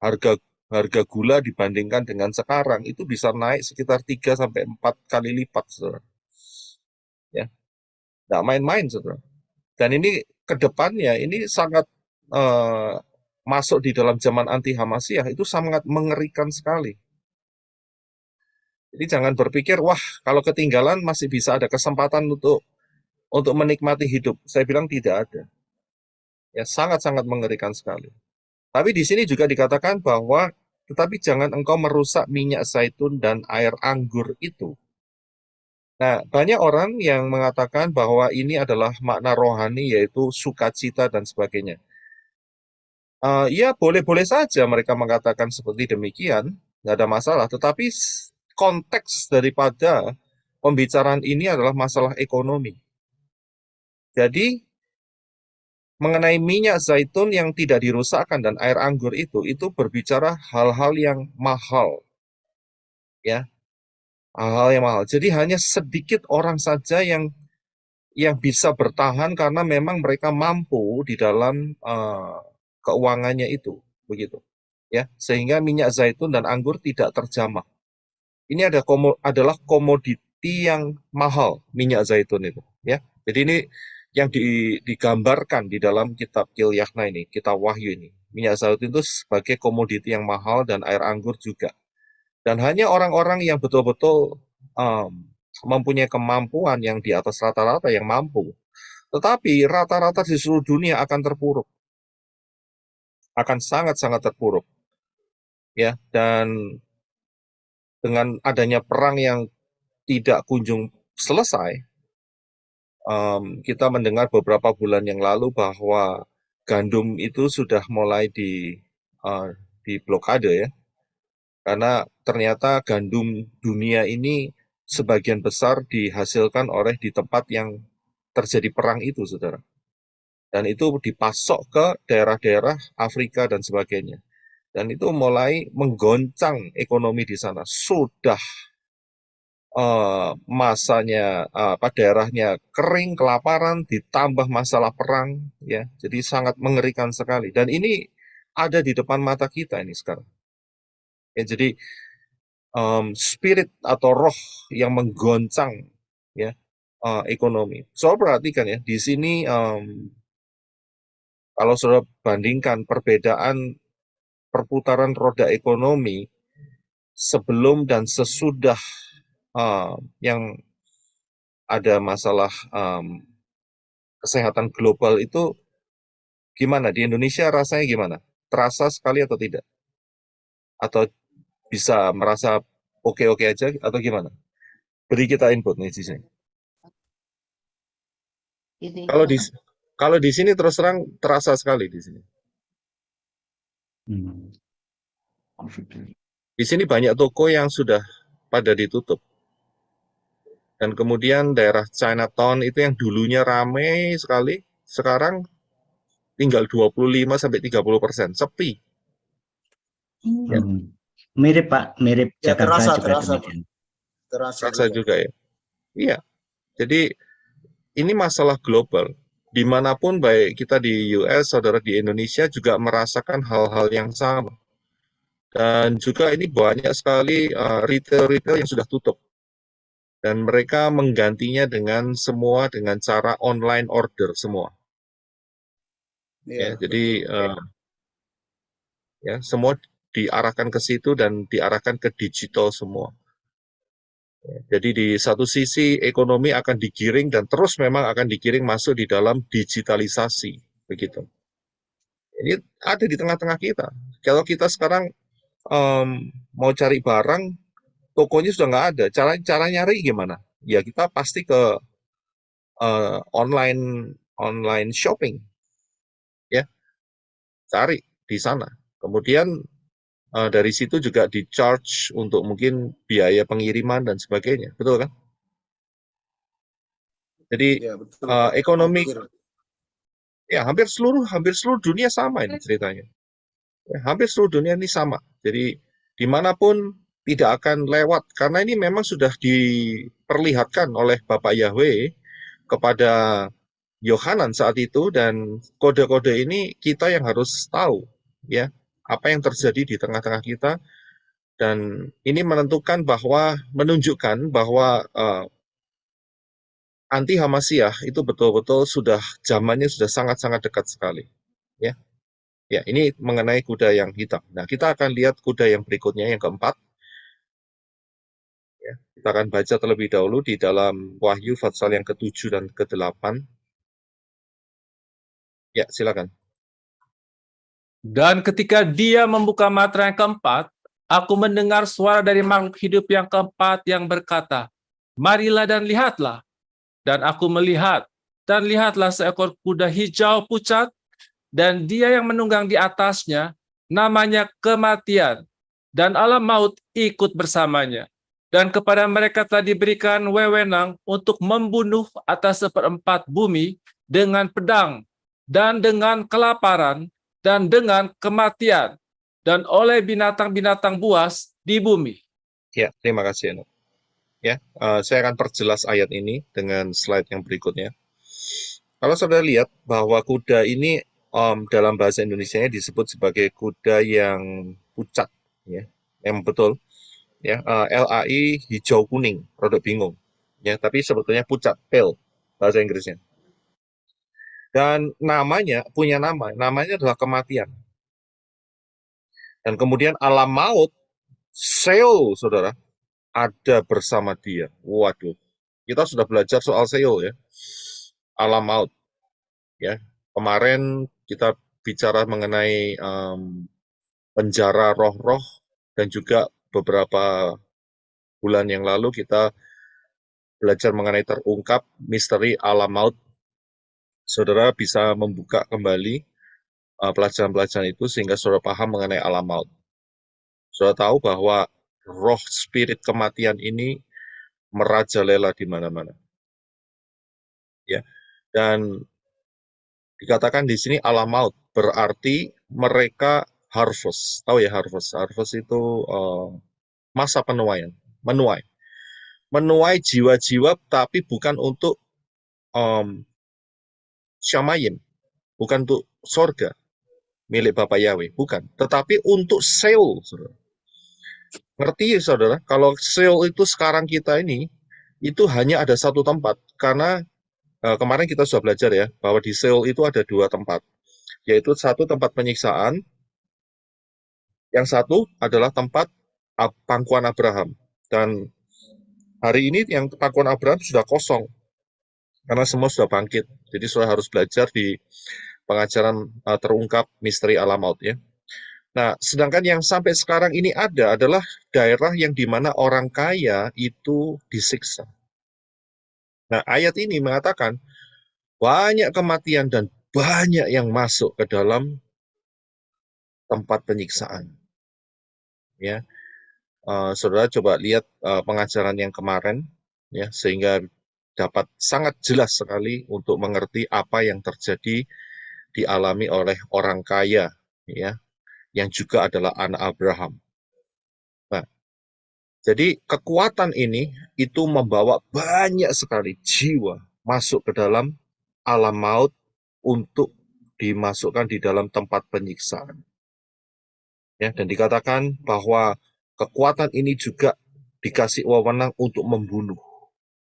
harga harga gula dibandingkan dengan sekarang itu bisa naik sekitar 3 sampai 4 kali lipat, saudara. Ya, nggak main-main, saudara. Dan ini ke depannya ini sangat masuk di dalam zaman anti Hamasiyah itu sangat mengerikan sekali. Jadi jangan berpikir, wah kalau ketinggalan masih bisa ada kesempatan untuk menikmati hidup. Saya bilang tidak ada. Ya, sangat-sangat mengerikan sekali. Tapi di sini juga dikatakan bahwa tetapi jangan engkau merusak minyak zaitun dan air anggur itu. Nah, banyak orang yang mengatakan bahwa ini adalah makna rohani, yaitu sukacita dan sebagainya. Ya, boleh-boleh saja mereka mengatakan seperti demikian, nggak ada masalah. Tetapi konteks daripada pembicaraan ini adalah masalah ekonomi. Jadi, mengenai minyak zaitun yang tidak dirusakkan dan air anggur itu berbicara hal-hal yang mahal. Ya, hal-hal yang mahal. Jadi hanya sedikit orang saja yang bisa bertahan karena memang mereka mampu di dalam keuangannya itu, begitu. Ya, sehingga minyak zaitun dan anggur tidak terjamah. Ini adalah komoditi yang mahal, minyak zaitun itu, ya. Jadi ini yang digambarkan di dalam kitab Kilyahna ini, kitab Wahyu ini. Minyak zaitun itu sebagai komoditi yang mahal dan air anggur juga. Dan hanya orang-orang yang betul-betul mempunyai kemampuan yang di atas rata-rata yang mampu. Tetapi rata-rata di seluruh dunia akan terpuruk. Akan sangat-sangat terpuruk. Ya, dan dengan adanya perang yang tidak kunjung selesai, kita mendengar beberapa bulan yang lalu bahwa gandum itu sudah mulai di blokade, ya. Karena ternyata gandum dunia ini sebagian besar dihasilkan di tempat yang terjadi perang itu, saudara. Dan itu dipasok ke daerah-daerah Afrika dan sebagainya. Dan itu mulai menggoncang ekonomi di sana. Sudah masanya daerahnya kering, kelaparan, ditambah masalah perang, ya. Jadi sangat mengerikan sekali. Dan ini ada di depan mata kita ini sekarang. Ya, jadi spirit atau roh yang menggoncang, ya, ekonomi. So perhatikan ya, di sini kalau saudara bandingkan perbedaan perputaran roda ekonomi sebelum dan sesudah yang ada masalah kesehatan global itu gimana? Di Indonesia rasanya gimana? Terasa sekali atau tidak? Atau bisa merasa oke-oke aja atau gimana? Beri kita input nih di sini. Kalau di sini terus terang terasa sekali di sini. Di sini banyak toko yang sudah pada ditutup. Dan kemudian daerah Chinatown itu yang dulunya ramai sekali, sekarang tinggal 25-30%, sepi. Ya. Mirip Pak, mirip Ya, Jakarta juga terasa, demikian. Terasa juga ya. Iya, jadi ini masalah global. Dimanapun baik kita di US, saudara di Indonesia juga merasakan hal-hal yang sama. Dan juga ini banyak sekali retail-retail yang sudah tutup. Dan mereka menggantinya dengan cara online order semua. Ya, jadi ya semua diarahkan ke situ dan diarahkan ke digital semua. Ya, jadi di satu sisi ekonomi akan digiring dan terus memang akan digiring masuk di dalam digitalisasi, begitu. Ini ada di tengah-tengah kita. Kalau kita sekarang mau cari barang, tokonya sudah nggak ada. Cara nyari gimana? Ya kita pasti ke online shopping, ya, cari di sana. Kemudian dari situ juga di-charge untuk mungkin biaya pengiriman dan sebagainya, betul kan? Jadi ya, betul. Ekonomi, ya hampir seluruh dunia sama ini ceritanya. Ya, hampir seluruh dunia ini sama. Jadi dimanapun tidak akan lewat, karena ini memang sudah diperlihatkan oleh Bapak Yahweh kepada Yohanan saat itu, dan kode-kode ini kita yang harus tahu ya apa yang terjadi di tengah-tengah kita, dan ini menunjukkan bahwa anti Hamasiah itu betul-betul sudah zamannya sudah sangat-sangat dekat sekali ya. Ya, ini mengenai kuda yang hitam. Nah, kita akan lihat kuda yang berikutnya, yang keempat. Ya, kita akan baca terlebih dahulu di dalam Wahyu pasal yang ke-7 dan ke-8. Ya, silakan. Dan ketika dia membuka matra yang keempat, aku mendengar suara dari makhluk hidup yang keempat yang berkata, "Marilah dan lihatlah." Dan aku melihat, dan lihatlah seekor kuda hijau pucat, dan dia yang menunggang di atasnya, namanya Kematian, dan alam maut ikut bersamanya. Dan kepada mereka telah diberikan wewenang untuk membunuh atas 1/4 bumi dengan pedang, dan dengan kelaparan, dan dengan kematian, dan oleh binatang-binatang buas di bumi. Ya, terima kasih, Eno. Ya, saya akan perjelas ayat ini dengan slide yang berikutnya. Kalau saudara lihat bahwa kuda ini dalam bahasa Indonesianya disebut sebagai kuda yang pucat, ya, yang betul, ya, LAI hijau kuning, rodok bingung, ya, tapi sebetulnya pucat, pale bahasa Inggrisnya. Dan namanya adalah kematian. Dan kemudian alam maut, Sheol, saudara, ada bersama dia. Waduh, kita sudah belajar soal Sheol ya, alam maut, ya. Kemarin kita bicara mengenai penjara roh-roh, dan juga beberapa bulan yang lalu kita belajar mengenai terungkap misteri alam maut. Saudara bisa membuka kembali pelajaran-pelajaran itu sehingga saudara paham mengenai alam maut. Saudara tahu bahwa roh spirit kematian ini merajalela di mana-mana. Ya. Dan dikatakan di sini alam maut, berarti mereka harvest. Tahu ya harvest? Harvest itu masa penuaian, menuai. Menuai jiwa-jiwa, tapi bukan untuk Syamayim, bukan untuk sorga milik Bapak Yahweh, bukan. Tetapi untuk Sheol, saudara. Ngerti ya saudara, kalau Sheol itu sekarang kita ini, itu hanya ada satu tempat, karena kemarin kita sudah belajar ya, bahwa di Sheol itu ada 2 tempat, yaitu satu tempat penyiksaan, yang satu adalah tempat pangkuan Abraham. Dan hari ini yang pangkuan Abraham sudah kosong, karena semua sudah bangkit. Jadi saudara harus belajar di pengajaran terungkap misteri alam maut ya. Nah, sedangkan yang sampai sekarang ini ada adalah daerah yang dimana orang kaya itu disiksa. Nah, ayat ini mengatakan banyak kematian dan banyak yang masuk ke dalam tempat penyiksaan. Ya, saudara coba lihat pengajaran yang kemarin, ya, sehingga dapat sangat jelas sekali untuk mengerti apa yang terjadi dialami oleh orang kaya, ya, yang juga adalah anak Abraham. Nah, jadi kekuatan ini itu membawa banyak sekali jiwa masuk ke dalam alam maut untuk dimasukkan di dalam tempat penyiksaan. Ya, dan dikatakan bahwa kekuatan ini juga dikasih wewenang untuk membunuh,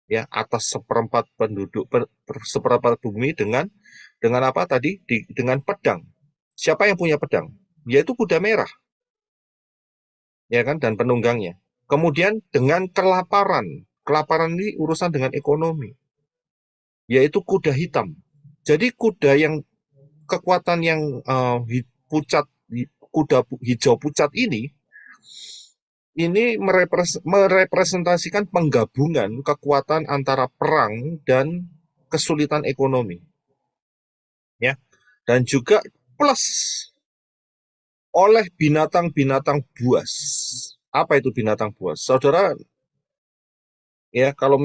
ya, atas 1/4 penduduk, 1/4 bumi dengan apa tadi? Dengan pedang. Siapa yang punya pedang? Yaitu kuda merah, ya kan, dan penunggangnya. Kemudian dengan kelaparan ini urusan dengan ekonomi, yaitu kuda hitam. Jadi kuda yang kekuatan yang pucat, kuda hijau pucat ini merepresentasikan penggabungan kekuatan antara perang dan kesulitan ekonomi, ya, dan juga plus oleh binatang-binatang buas. Apa itu binatang buas? Saudara, ya, kalau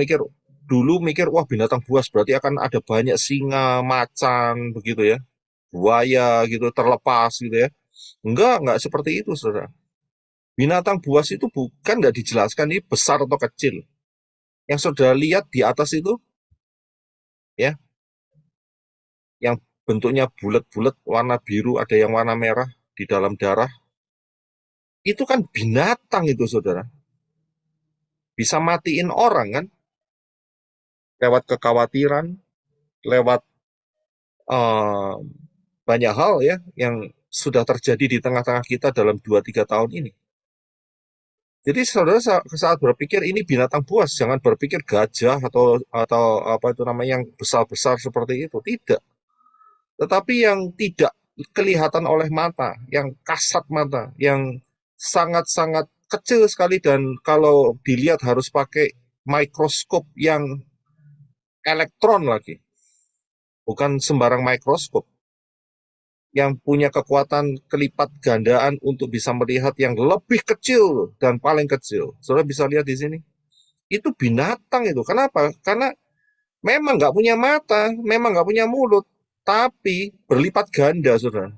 dulu mikir, wah, binatang buas berarti akan ada banyak singa, macan, begitu ya, buaya gitu, terlepas gitu ya. Enggak seperti itu, saudara. Binatang buas itu nggak dijelaskan ini besar atau kecil. Yang saudara lihat di atas itu ya, yang bentuknya bulat-bulat, warna biru, ada yang warna merah di dalam darah. Itu kan binatang itu, saudara. Bisa matiin orang kan, lewat kekhawatiran, lewat banyak hal ya yang sudah terjadi di tengah-tengah kita dalam 2-3 tahun ini. Jadi saudara saat berpikir ini binatang buas, jangan berpikir gajah atau apa itu namanya yang besar-besar seperti itu, tidak. Tetapi yang tidak kelihatan oleh mata, yang kasat mata, yang sangat-sangat kecil sekali dan kalau dilihat harus pakai mikroskop yang elektron lagi. Bukan sembarang mikroskop. Yang punya kekuatan kelipat gandaan untuk bisa melihat yang lebih kecil dan paling kecil. Saudara bisa lihat di sini. Itu binatang itu. Kenapa? Karena memang nggak punya mata, memang nggak punya mulut, tapi berlipat ganda, saudara.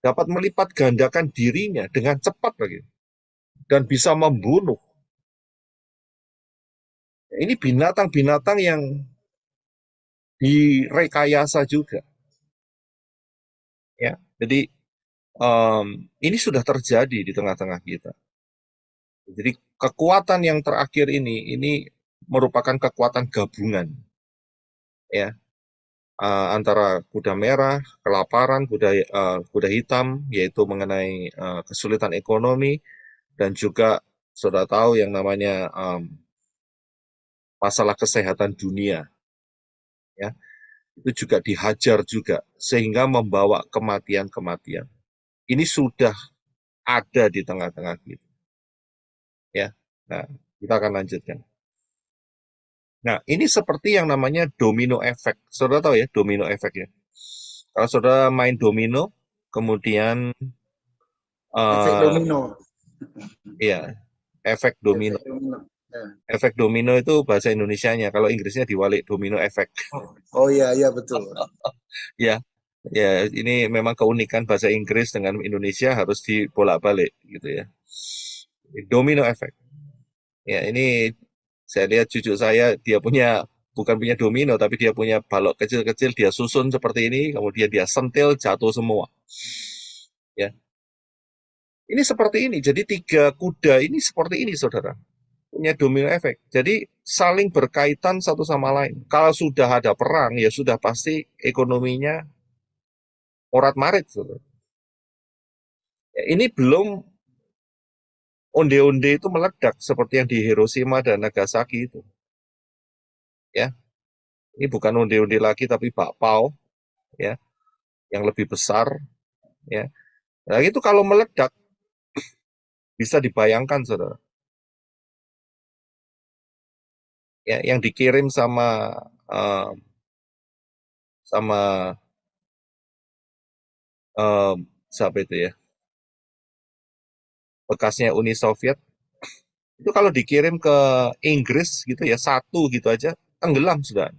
Dapat melipat gandakan dirinya dengan cepat lagi. Dan bisa membunuh. Ini binatang-binatang yang direkayasa juga. Ya, jadi ini sudah terjadi di tengah-tengah kita. Jadi kekuatan yang terakhir ini merupakan kekuatan gabungan, ya, antara kuda merah, kelaparan, kuda hitam, yaitu mengenai kesulitan ekonomi, dan juga sudah tahu yang namanya masalah kesehatan dunia, ya. Itu juga dihajar juga, sehingga membawa kematian-kematian. Ini sudah ada di tengah-tengah kita. Ya, nah, kita akan lanjutkan. Nah, ini seperti yang namanya domino effect. Saudara tahu ya, domino effect ya. Kalau saudara main domino, kemudian Efek domino. Iya, efek domino. Efek domino. Efek domino itu bahasa Indonesianya, kalau Inggrisnya diwalik domino effect. Oh iya, iya betul. Ya, ya ini memang keunikan bahasa Inggris dengan Indonesia harus dibolak-balik gitu ya. Domino effect. Ya, ini saya lihat cucu saya, dia bukan punya domino, tapi dia punya balok kecil-kecil, dia susun seperti ini, kemudian dia sentil, jatuh semua. Ya, ini seperti ini. Jadi 3 kuda ini seperti ini, saudara. Punya domino effect. Jadi saling berkaitan satu sama lain. Kalau sudah ada perang, ya sudah pasti ekonominya morat-marit. Ya, ini belum onde-onde itu meledak seperti yang di Hiroshima dan Nagasaki itu. Ya, ini bukan onde-onde lagi tapi bakpao, ya, yang lebih besar. Ya, nah itu kalau meledak bisa dibayangkan, saudara. Ya, yang dikirim sama siapa itu ya, bekasnya Uni Soviet, itu kalau dikirim ke Inggris gitu ya, 1 gitu aja, tenggelam sudah.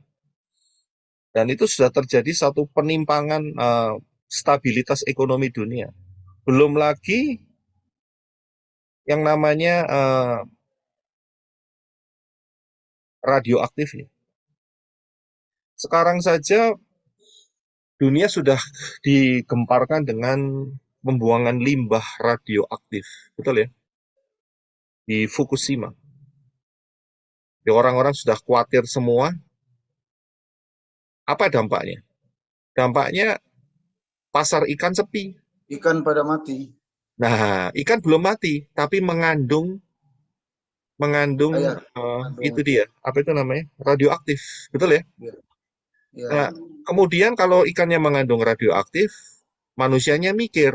Dan itu sudah terjadi satu penimpangan stabilitas ekonomi dunia. Belum lagi yang namanya radioaktif ya. Sekarang saja dunia sudah digemparkan dengan pembuangan limbah radioaktif, betul ya? Di Fukushima. Di orang-orang sudah khawatir semua. Apa dampaknya? Dampaknya pasar ikan sepi. Ikan pada mati. Nah, ikan belum mati, tapi mengandung itu dia, apa itu namanya? Radioaktif, betul ya? Ya. Nah, kemudian kalau ikannya mengandung radioaktif, manusianya mikir,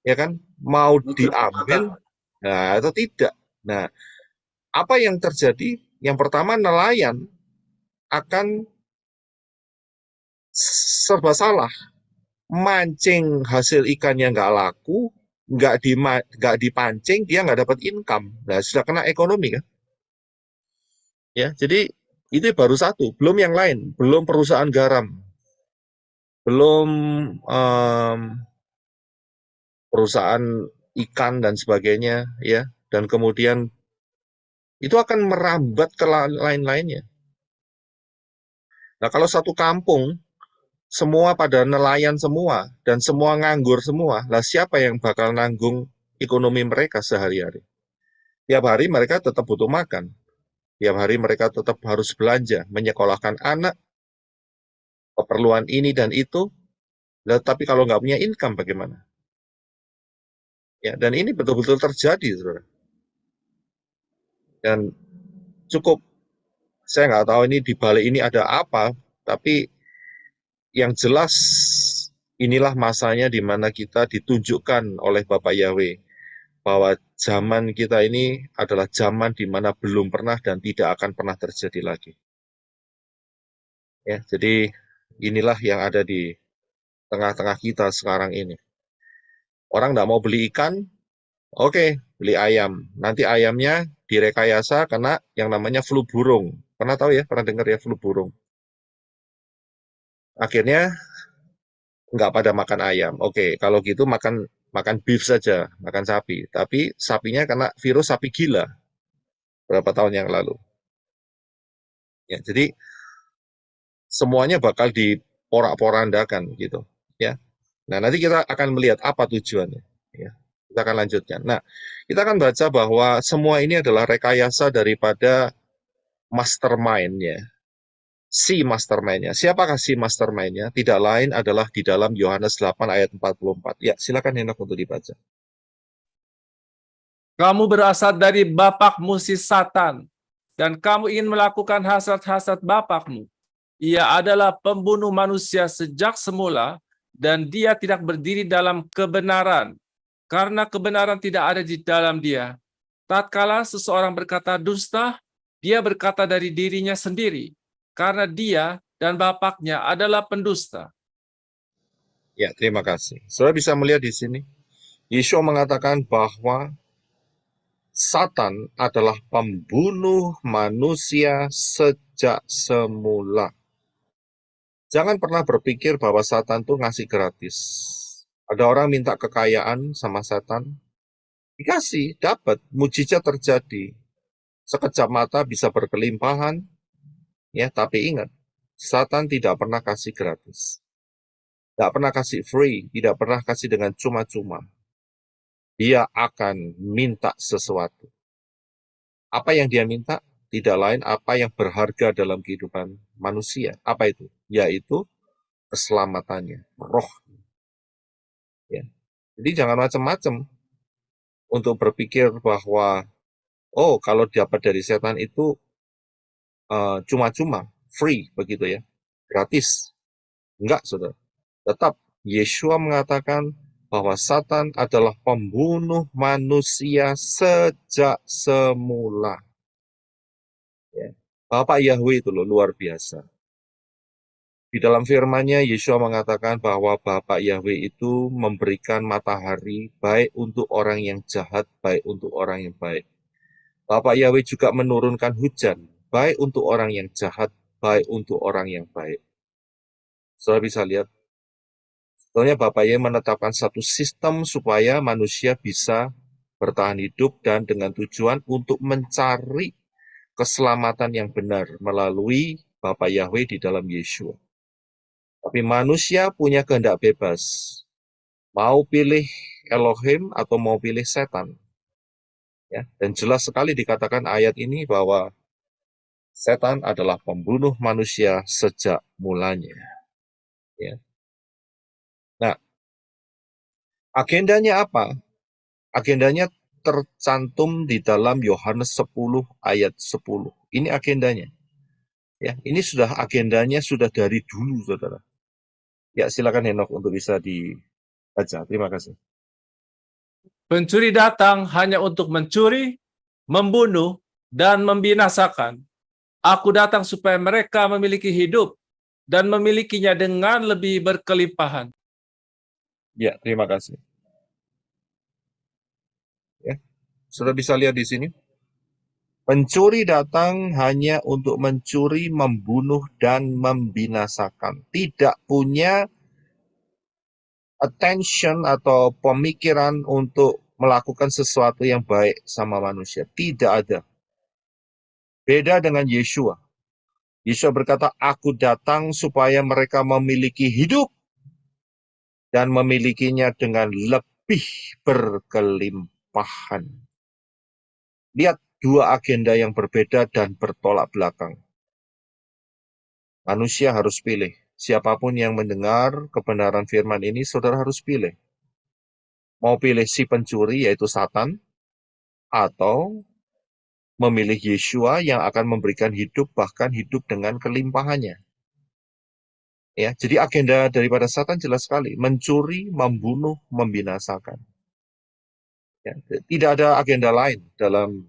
ya kan, mau diambil, nah atau tidak. Nah, apa yang terjadi? Yang pertama, nelayan akan serba salah, mancing hasil ikannya nggak laku, nggak dipancing, dia nggak dapat income. Nah, sudah kena ekonomi kan? Ya, jadi itu baru satu, belum yang lain, belum perusahaan garam, belum perusahaan ikan dan sebagainya, ya, dan kemudian itu akan merambat ke lain-lainnya. Nah, kalau satu kampung semua pada nelayan semua dan semua nganggur semua, lah siapa yang bakal nanggung ekonomi mereka sehari-hari? Tiap hari mereka tetap butuh makan. Tiap hari mereka tetap harus belanja, menyekolahkan anak, keperluan ini dan itu. Lah, tapi kalau nggak punya income bagaimana? Ya, dan ini betul-betul terjadi, saudara. Dan cukup, saya nggak tahu ini di balik ini ada apa, tapi yang jelas inilah masanya di mana kita ditunjukkan oleh Bapak Yahweh bahwa zaman kita ini adalah zaman di mana belum pernah dan tidak akan pernah terjadi lagi. Ya, jadi inilah yang ada di tengah-tengah kita sekarang ini. Orang nggak mau beli ikan, oke, beli ayam. Nanti ayamnya direkayasa kena yang namanya flu burung. Pernah tahu ya? Pernah dengar ya flu burung? Akhirnya nggak pada makan ayam. Oke, kalau gitu makan beef saja, makan sapi. Tapi sapinya kena virus sapi gila berapa tahun yang lalu. Ya, jadi semuanya bakal diporak-porandakan gitu. Ya. Nah, nanti kita akan melihat apa tujuannya. Ya. Kita akan lanjutkan. Nah, kita akan baca bahwa semua ini adalah rekayasa daripada mastermind-nya. Si mastermind-nya. Siapakah si mastermind-nya? Tidak lain adalah di dalam Yohanes 8 ayat 44. Ya, silakan Henok untuk dibaca. Kamu berasal dari bapakmu si Satan, dan kamu ingin melakukan hasrat-hasrat bapakmu. Ia adalah pembunuh manusia sejak semula, dan dia tidak berdiri dalam kebenaran, karena kebenaran tidak ada di dalam dia. Tatkala seseorang berkata dusta, dia berkata dari dirinya sendiri, karena dia dan bapaknya adalah pendusta. Ya, terima kasih. Saudara bisa melihat di sini, Yeshua mengatakan bahwa Satan adalah pembunuh manusia sejak semula. Jangan pernah berpikir bahwa Satan tuh ngasih gratis. Ada orang minta kekayaan sama Satan, dikasih, dapat, mujizat terjadi. Sekejap mata bisa berkelimpahan, ya. Tapi ingat, Satan tidak pernah kasih gratis. Tidak pernah kasih free, tidak pernah kasih dengan cuma-cuma. Dia akan minta sesuatu. Apa yang dia minta? Tidak lain apa yang berharga dalam kehidupan manusia. Apa itu? Yaitu keselamatannya, roh. Ya. Jadi jangan macam-macam untuk berpikir bahwa, oh kalau dapat dari setan itu cuma-cuma, free begitu ya, gratis. Enggak, saudara. Tetap Yeshua mengatakan bahwa Satan adalah pembunuh manusia sejak semula. Ya. Bapak Yahweh itu loh, luar biasa. Di dalam firman-Nya, Yeshua mengatakan bahwa Bapak Yahweh itu memberikan matahari baik untuk orang yang jahat, baik untuk orang yang baik. Bapak Yahweh juga menurunkan hujan, baik untuk orang yang jahat, baik untuk orang yang baik. Saudara bisa lihat, sebetulnya Bapak Yahweh menetapkan satu sistem supaya manusia bisa bertahan hidup dan dengan tujuan untuk mencari keselamatan yang benar melalui Bapak Yahweh di dalam Yeshua. Tapi manusia punya kehendak bebas. Mau pilih Elohim atau mau pilih setan. Ya, dan jelas sekali dikatakan ayat ini bahwa setan adalah pembunuh manusia sejak mulanya. Ya. Nah, agendanya apa? Agendanya tercantum di dalam Yohanes 10 ayat 10. Ini agendanya. Ya, ini sudah agendanya sudah dari dulu, saudara. Ya, silakan Henok untuk bisa dibaca. Terima kasih. Pencuri datang hanya untuk mencuri, membunuh, dan membinasakan. Aku datang supaya mereka memiliki hidup dan memilikinya dengan lebih berkelimpahan. Ya, terima kasih. Ya, sudah bisa lihat di sini. Pencuri datang hanya untuk mencuri, membunuh, dan membinasakan. Tidak punya attention atau pemikiran untuk melakukan sesuatu yang baik sama manusia. Tidak ada. Beda dengan Yeshua. Yesus berkata, aku datang supaya mereka memiliki hidup dan memilikinya dengan lebih berkelimpahan. Lihat dua agenda yang berbeda dan bertolak belakang. Manusia harus pilih. Siapapun yang mendengar kebenaran firman ini, saudara harus pilih. Mau pilih si pencuri, yaitu Satan, atau memilih Yeshua yang akan memberikan hidup, bahkan hidup dengan kelimpahannya. Ya, jadi agenda daripada Satan jelas sekali, mencuri, membunuh, membinasakan. Ya, tidak ada agenda lain dalam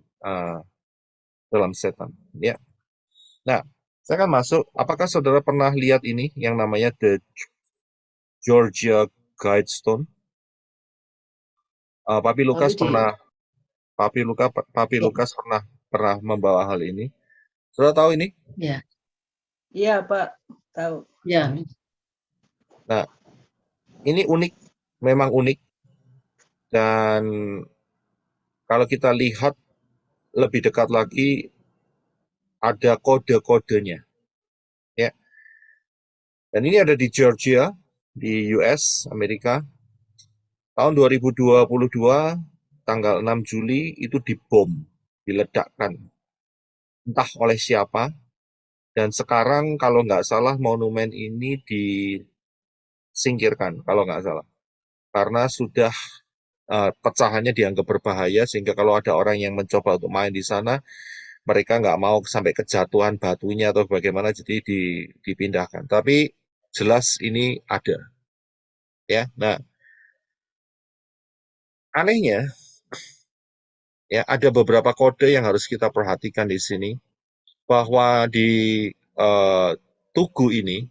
setan. Ya. Nah, saya akan masuk. Apakah saudara pernah lihat ini yang namanya The Georgia Guidestone? Papi Lukas pernah, Papi Lukas pernah membawa hal ini. Saudara tahu ini? Ya. Iya, Pak. Tahu. Ya. Nah, ini unik, memang unik. Dan kalau kita lihat lebih dekat lagi, ada kode-kodenya. Ya. Dan ini ada di Georgia, di US, Amerika. Tahun 2022, tanggal 6 Juli, itu dibom, diledakkan. Entah oleh siapa. Dan sekarang kalau nggak salah monumen ini disingkirkan, kalau nggak salah. Karena sudah pecahannya dianggap berbahaya, sehingga kalau ada orang yang mencoba untuk main di sana, mereka nggak mau sampai kejatuhan batunya atau bagaimana, jadi dipindahkan. Tapi jelas ini ada. Ya, nah, anehnya, ya ada beberapa kode yang harus kita perhatikan di sini, bahwa di tugu ini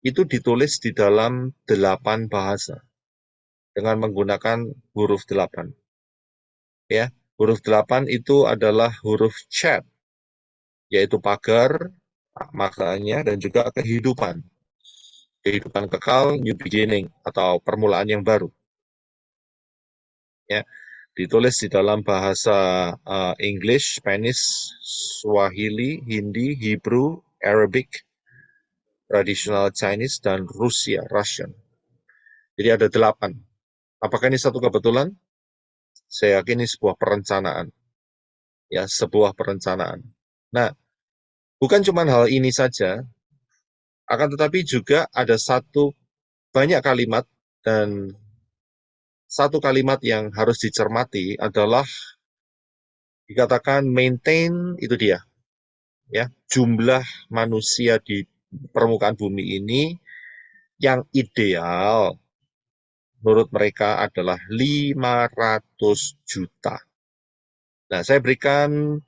itu ditulis di dalam 8 bahasa dengan menggunakan huruf 8. Ya, huruf 8 itu adalah huruf Chat, yaitu pagar maknanya, dan juga kehidupan. Kehidupan kekal, new beginning, atau permulaan yang baru. Ya, ditulis di dalam bahasa English, Spanish, Swahili, Hindi, Hebrew, Arabic, traditional Chinese, dan Russian. Jadi ada 8. Apakah ini satu kebetulan? Saya yakin ini sebuah perencanaan. Ya, sebuah perencanaan. Nah, bukan cuma hal ini saja, akan tetapi juga ada banyak kalimat, dan satu kalimat yang harus dicermati adalah dikatakan maintain, itu dia. Ya, jumlah manusia di permukaan bumi ini yang ideal menurut mereka adalah 500 juta. Nah, saya berikan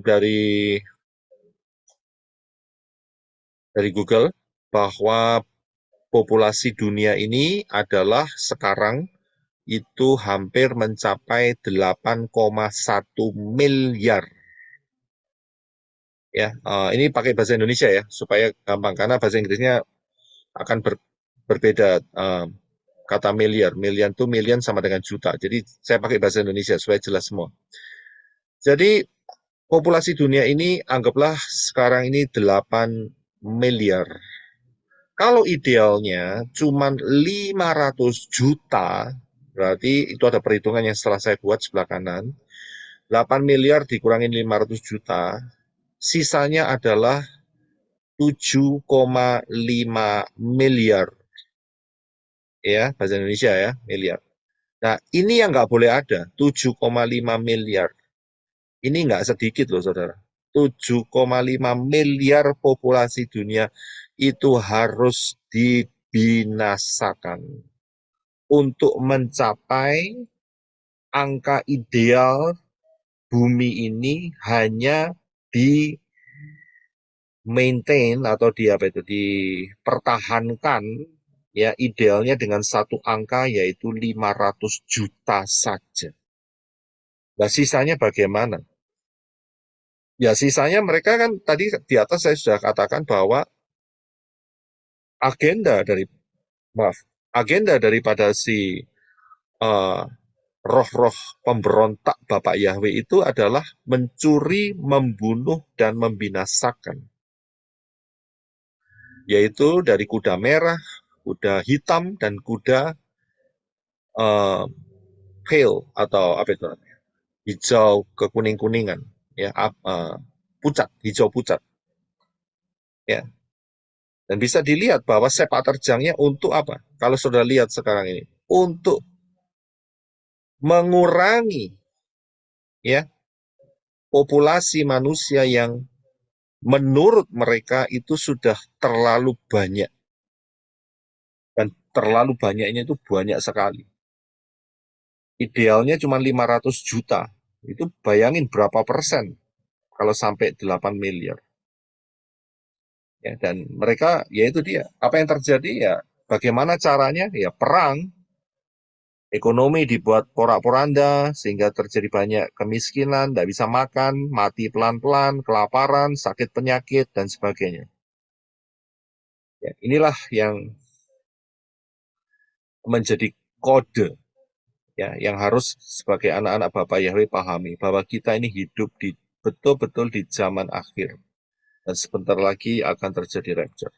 dari Google bahwa populasi dunia ini adalah sekarang itu hampir mencapai 8,1 miliar. Ya, ini pakai bahasa Indonesia ya, supaya gampang, karena bahasa Inggrisnya akan berbeda. Kata miliar, million itu million sama dengan juta. Jadi saya pakai bahasa Indonesia supaya jelas semua. Jadi populasi dunia ini anggaplah sekarang ini 8 miliar. Kalau idealnya cuma 500 juta, berarti itu ada perhitungan yang setelah saya buat sebelah kanan. 8 miliar dikurangin 500 juta, sisanya adalah 7,5 miliar. Ya, bahasa Indonesia ya, miliar. Nah, ini yang nggak boleh ada, 7,5 miliar. Ini nggak sedikit loh, saudara. 7,5 miliar populasi dunia itu harus dibinasakan untuk mencapai angka ideal bumi ini hanya di maintain atau dipertahankan, ya idealnya dengan satu angka yaitu 500 juta saja. Nah, sisanya bagaimana? Ya, sisanya mereka kan tadi di atas saya sudah katakan bahwa agenda daripada si roh-roh pemberontak Bapak Yahweh itu adalah mencuri, membunuh, dan membinasakan. Yaitu dari kuda merah, kuda hitam, dan kuda pale atau apa itu namanya, hijau kekuning-kuningan, ya, pucat, hijau pucat, ya. Dan bisa dilihat bahwa sepak terjangnya untuk apa? Kalau sudah lihat sekarang ini, untuk mengurangi, ya, populasi manusia yang menurut mereka itu sudah terlalu banyak. Dan terlalu banyaknya itu banyak sekali. Idealnya cuma 500 juta. Itu bayangin berapa persen kalau sampai 8 miliar. Ya, dan mereka, ya itu dia. Apa yang terjadi ya, bagaimana caranya? Ya perang. Ekonomi dibuat porak-poranda sehingga terjadi banyak kemiskinan, tidak bisa makan, mati pelan-pelan, kelaparan, sakit penyakit, dan sebagainya. Ya, inilah yang menjadi kode, ya, yang harus sebagai anak-anak Bapak Yahweh pahami, bahwa kita ini hidup di betul-betul di zaman akhir. Dan sebentar lagi akan terjadi rapture.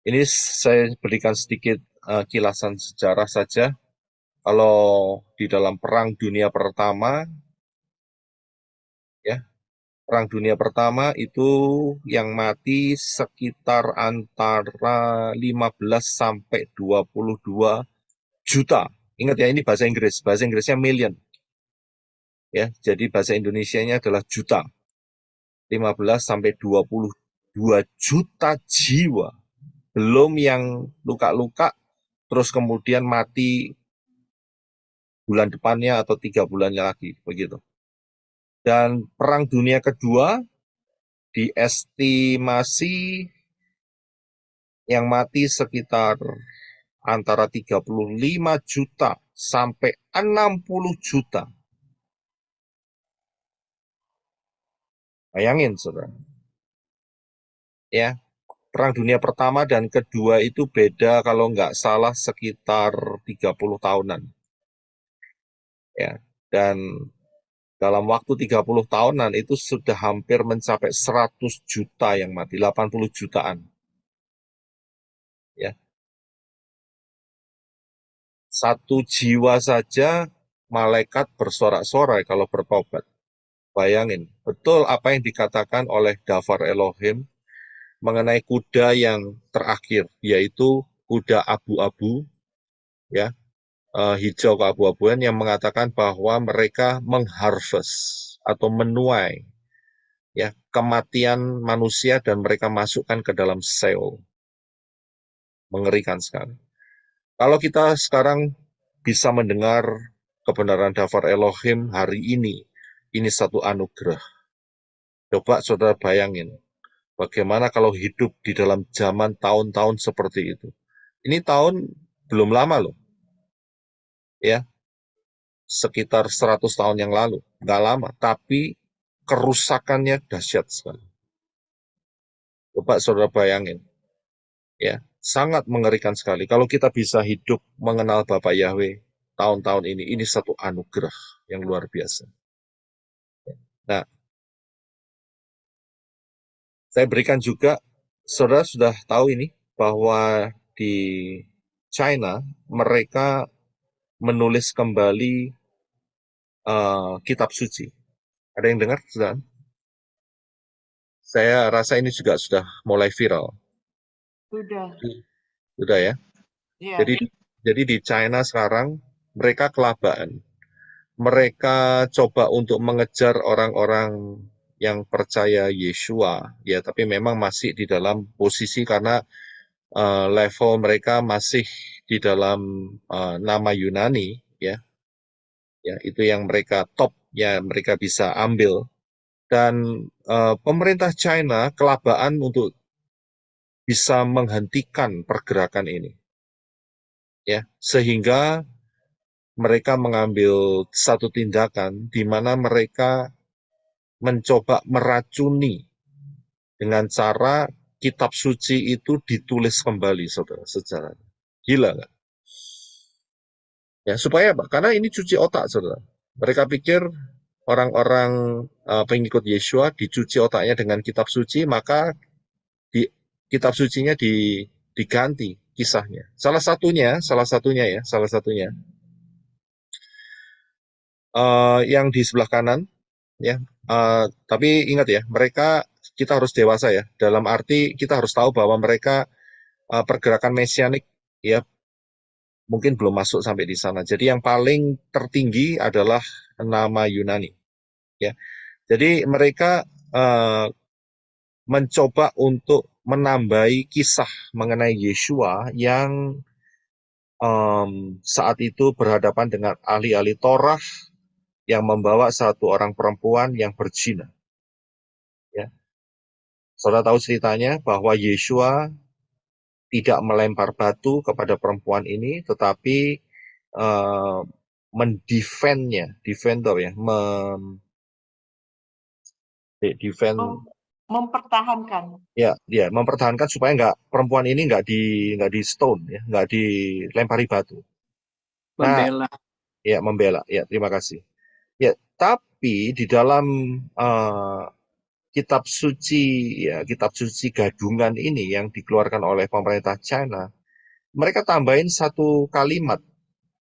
Ini saya berikan sedikit kilasan sejarah saja. Kalau di dalam Perang Dunia Pertama, ya, Perang Dunia Pertama itu yang mati sekitar antara 15 sampai 22 juta. Ingat ya, ini bahasa Inggris. Bahasa Inggrisnya million. Ya, jadi bahasa Indonesianya adalah juta. 15 sampai 22 juta jiwa. Belum yang luka-luka, terus kemudian mati bulan depannya atau 3 bulannya lagi, begitu. Dan Perang Dunia Kedua diestimasi yang mati sekitar antara 35 juta sampai 60 juta. Bayangin, saudara. Ya, Perang Dunia Pertama dan Kedua itu beda kalau nggak salah sekitar 30 tahunan. Ya, dan dalam waktu 30 tahunan itu sudah hampir mencapai 100 juta yang mati, 80 jutaan. Ya. Satu jiwa saja malaikat bersorak-sorai kalau bertobat. Bayangin, betul apa yang dikatakan oleh Dafar Elohim mengenai kuda yang terakhir, yaitu kuda abu-abu, ya, hijau keabu-abuan, yang mengatakan bahwa mereka mengharvest atau menuai, ya, kematian manusia dan mereka masukkan ke dalam Sheol. Mengerikan sekali. Kalau kita sekarang bisa mendengar kebenaran Dafar Elohim hari ini satu anugerah. Coba saudara bayangin, bagaimana kalau hidup di dalam zaman tahun-tahun seperti itu. Ini tahun belum lama loh, ya, sekitar 100 tahun yang lalu, nggak lama, tapi kerusakannya dahsyat sekali. Coba saudara bayangin, ya, sangat mengerikan sekali. Kalau kita bisa hidup mengenal Bapak Yahweh tahun-tahun ini satu anugerah yang luar biasa. Nah, saya berikan juga, saudara sudah tahu ini, bahwa di China mereka menulis kembali kitab suci. Ada yang dengar, saudara? Saya rasa ini juga sudah mulai viral. Sudah ya? Ya. Jadi di China sekarang mereka kelabaan. Mereka coba untuk mengejar orang-orang yang percaya Yeshua, ya, tapi memang masih di dalam posisi karena level mereka masih di dalam nama Yunani, ya, itu yang mereka top, ya, mereka bisa ambil. Dan pemerintah China kelabaan untuk bisa menghentikan pergerakan ini, ya, sehingga mereka mengambil satu tindakan di mana mereka mencoba meracuni dengan cara kitab suci itu ditulis kembali, saudara, sejarah. Gila nggak? Ya, supaya apa? Karena ini cuci otak, saudara. Mereka pikir orang-orang pengikut Yesua dicuci otaknya dengan kitab suci, maka di kitab sucinya diganti kisahnya. Salah satunya yang di sebelah kanan, ya. Tapi ingat ya, kita harus dewasa ya. Dalam arti kita harus tahu bahwa mereka pergerakan mesianik ya mungkin belum masuk sampai di sana. Jadi yang paling tertinggi adalah nama Yunani. Ya, jadi mereka mencoba untuk menambahi kisah mengenai Yesua yang saat itu berhadapan dengan ahli-ahli Torah yang membawa satu orang perempuan yang berzina. Ya, saudara tahu ceritanya bahwa Yesua tidak melempar batu kepada perempuan ini, tetapi Mempertahankan. Ya, dia mempertahankan supaya perempuan ini nggak di stone ya, nggak dilempari batu. Nah, Membela. ya membela. Ya, terima kasih. Ya, tapi di dalam kitab suci gadungan ini yang dikeluarkan oleh pemerintah China, mereka tambahin satu kalimat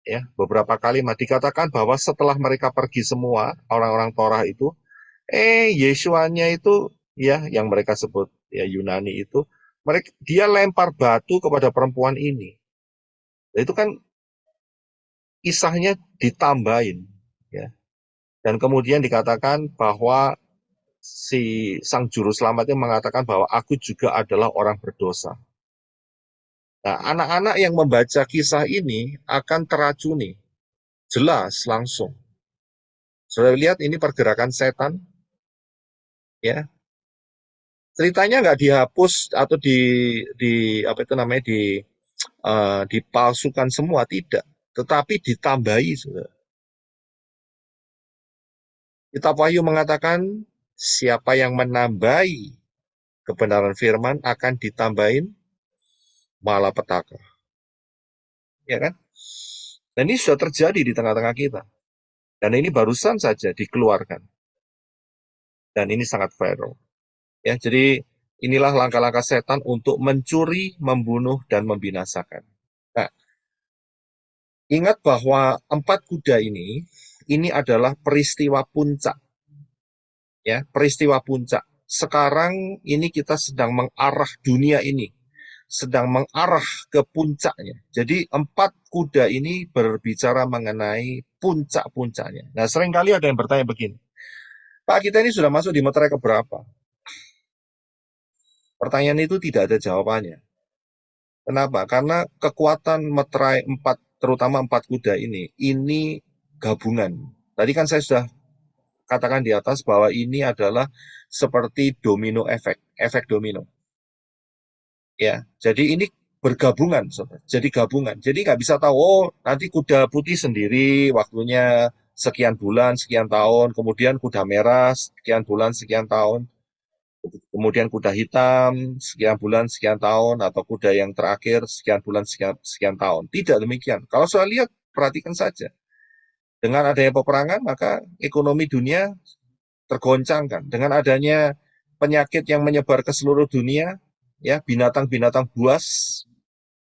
ya, beberapa kalimat dikatakan bahwa setelah mereka pergi semua orang-orang Torah itu, Yesuanya itu ya yang mereka sebut ya Yunani itu, dia lempar batu kepada perempuan ini. Itu kan kisahnya ditambahin ya. Dan kemudian dikatakan bahwa si sang juru selamatnya mengatakan bahwa aku juga adalah orang berdosa. Nah, anak-anak yang membaca kisah ini akan teracuni, jelas langsung. Sudah lihat ini pergerakan setan, ya. Ceritanya nggak dihapus atau dipalsukan semua, tidak. Tetapi ditambahi, saudara. Kitab Wahyu mengatakan siapa yang menambahi kebenaran firman akan ditambahin malapetaka. Ya kan? Dan ini sudah terjadi di tengah-tengah kita. Dan ini barusan saja dikeluarkan. Dan ini sangat viral. Ya, jadi inilah langkah-langkah setan untuk mencuri, membunuh, dan membinasakan. Nah, ingat bahwa 4 kuda ini adalah peristiwa puncak. Ya, peristiwa puncak. Sekarang ini kita sedang mengarah dunia ini, sedang mengarah ke puncaknya. Jadi 4 kuda ini berbicara mengenai puncak-puncaknya. Nah, seringkali ada yang bertanya begini, Pak, kita ini sudah masuk di meterai keberapa? Pertanyaan itu tidak ada jawabannya. Kenapa? Karena kekuatan meterai 4, terutama 4 kuda ini gabungan. Tadi kan saya sudah katakan di atas bahwa ini adalah seperti domino efek domino. Ya, jadi ini bergabungan, jadi gabungan. Jadi nggak bisa tahu, nanti kuda putih sendiri waktunya sekian bulan, sekian tahun, kemudian kuda merah sekian bulan, sekian tahun, kemudian kuda hitam sekian bulan, sekian tahun, atau kuda yang terakhir sekian bulan, sekian tahun. Tidak demikian. Kalau saya lihat, perhatikan saja. Dengan adanya peperangan, maka ekonomi dunia tergoncangkan. Dengan adanya penyakit yang menyebar ke seluruh dunia, ya, binatang-binatang buas,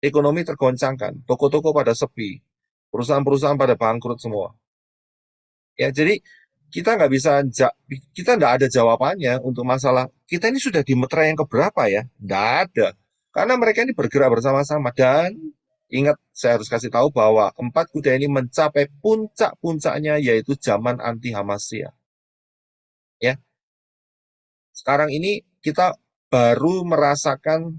ekonomi tergoncangkan. Toko-toko pada sepi, perusahaan-perusahaan pada bangkrut semua. Ya, jadi kita nggak ada jawabannya untuk masalah kita ini sudah di meterai yang keberapa ya? Nggak ada. Karena mereka ini bergerak bersama-sama. Dan ingat, saya harus kasih tahu bahwa 4 kuda ini mencapai puncak-puncaknya, yaitu zaman anti-Hamasya. Ya. Sekarang ini kita baru merasakan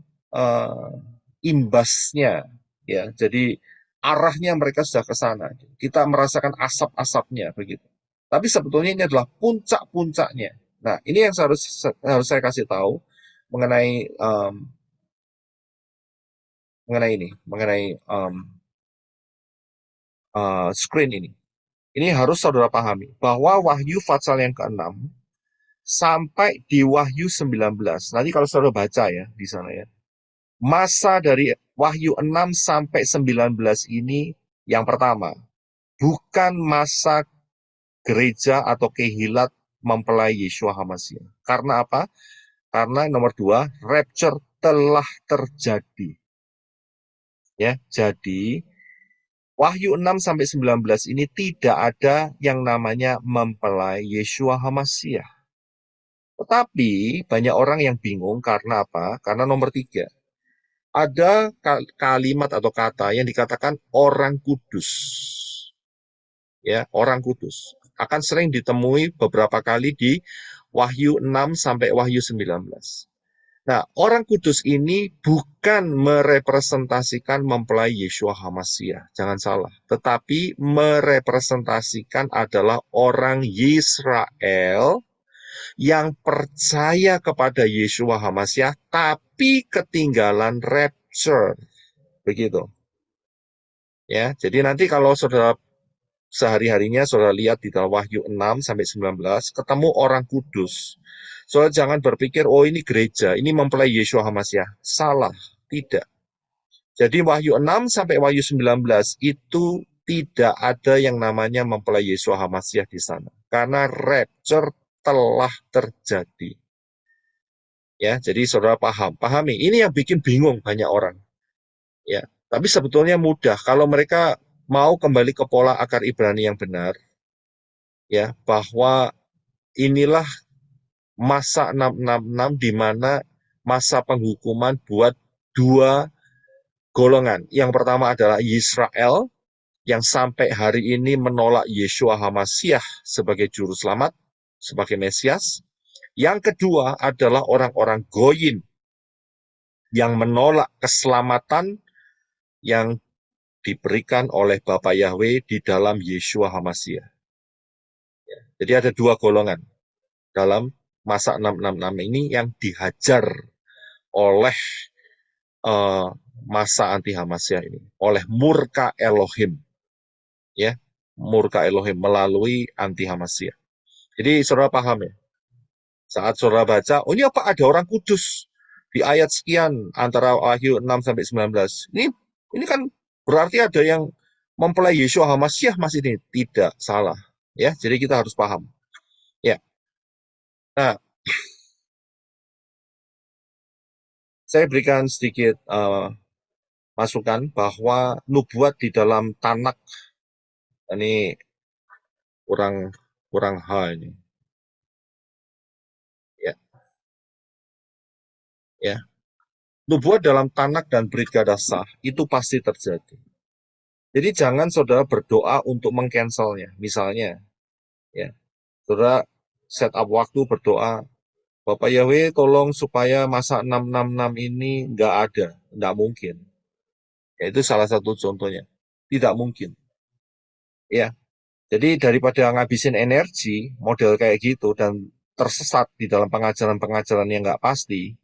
imbasnya. Ya. Jadi arahnya mereka sudah ke sana. Kita merasakan asap-asapnya begitu. Tapi sebetulnya ini adalah puncak-puncaknya. Nah, ini yang harus saya kasih tahu mengenai screen ini. Ini harus saudara pahami bahwa Wahyu pasal yang ke-6 sampai di Wahyu 19. Nanti kalau saudara baca ya di sana ya. Masa dari Wahyu 6 sampai 19 ini yang pertama, bukan masa gereja atau kehilat mempelai Yeshua HaMashiach. Karena apa? Karena nomor 2, rapture telah terjadi. Ya, jadi Wahyu 6 sampai 19 ini tidak ada yang namanya mempelai Yeshua HaMashiach. Tetapi banyak orang yang bingung karena apa? Karena nomor 3, ada kalimat atau kata yang dikatakan orang kudus. Ya, orang kudus. Akan sering ditemui beberapa kali di Wahyu 6 sampai Wahyu 19. Nah, orang kudus ini bukan merepresentasikan mempelai Yeshua HaMashiach, jangan salah. Tetapi merepresentasikan adalah orang Yisrael yang percaya kepada Yeshua HaMashiach, tapi ketinggalan rapture. Begitu. Ya, jadi nanti kalau saudara sehari-harinya saudara lihat di dalam Wahyu 6 sampai 19, ketemu orang kudus. Saudara jangan berpikir, oh ini gereja, ini mempelai Yeshua HaMashiach. Salah, tidak. Jadi Wahyu 6 sampai Wahyu 19 itu tidak ada yang namanya mempelai Yeshua HaMashiach di sana. Karena rapture telah terjadi. Ya, jadi saudara pahami. Ini yang bikin bingung banyak orang. Ya, tapi sebetulnya mudah kalau mereka mau kembali ke pola akar Ibrani yang benar, ya, bahwa inilah masa 666 di mana masa penghukuman buat 2 golongan. Yang pertama adalah Israel yang sampai hari ini menolak Yeshua HaMashiach sebagai juru selamat, sebagai Mesias. Yang kedua adalah orang-orang Goyim yang menolak keselamatan yang diberikan oleh Bapa Yahweh di dalam Yeshua HaMashiach. Ya, jadi ada 2 golongan dalam masa 666 ini yang dihajar oleh masa anti HaMashiach ini, oleh murka Elohim. Ya, murka Elohim melalui anti HaMashiach. Jadi saudara paham ya? Saat saudara baca, oh ini apa ada orang kudus di ayat sekian antara Wahyu 6 sampai 19. Ini kan berarti ada yang mempelai Yeshua HaMashiach masih ini. Tidak, salah. Ya, jadi kita harus paham. Ya. Nah, saya berikan sedikit masukan bahwa nubuat di dalam Tanakh ini kurang hal ini. Ya. Nubuat dalam Tanakh dan Brit Gadasah itu pasti terjadi. Jadi jangan saudara berdoa untuk mengcancelnya. Misalnya, ya, saudara set up waktu berdoa, Bapak Yahweh tolong supaya masa 666 ini nggak ada, nggak mungkin. Ya, itu salah satu contohnya. Tidak mungkin. Ya, jadi daripada ngabisin energi model kayak gitu dan tersesat di dalam pengajaran-pengajaran yang nggak pasti,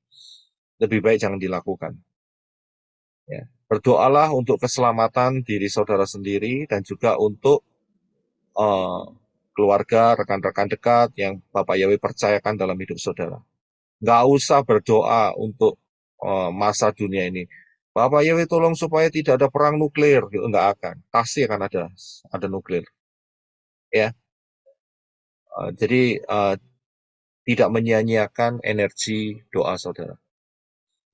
lebih baik jangan dilakukan. Ya. Berdoalah untuk keselamatan diri saudara sendiri dan juga untuk keluarga, rekan-rekan dekat yang Bapak Yahweh percayakan dalam hidup saudara. Nggak usah berdoa untuk masa dunia ini. Bapak Yahweh tolong supaya tidak ada perang nuklir. Nggak akan. Pasti akan ada nuklir. Ya. Jadi tidak menyia-nyiakan energi doa saudara.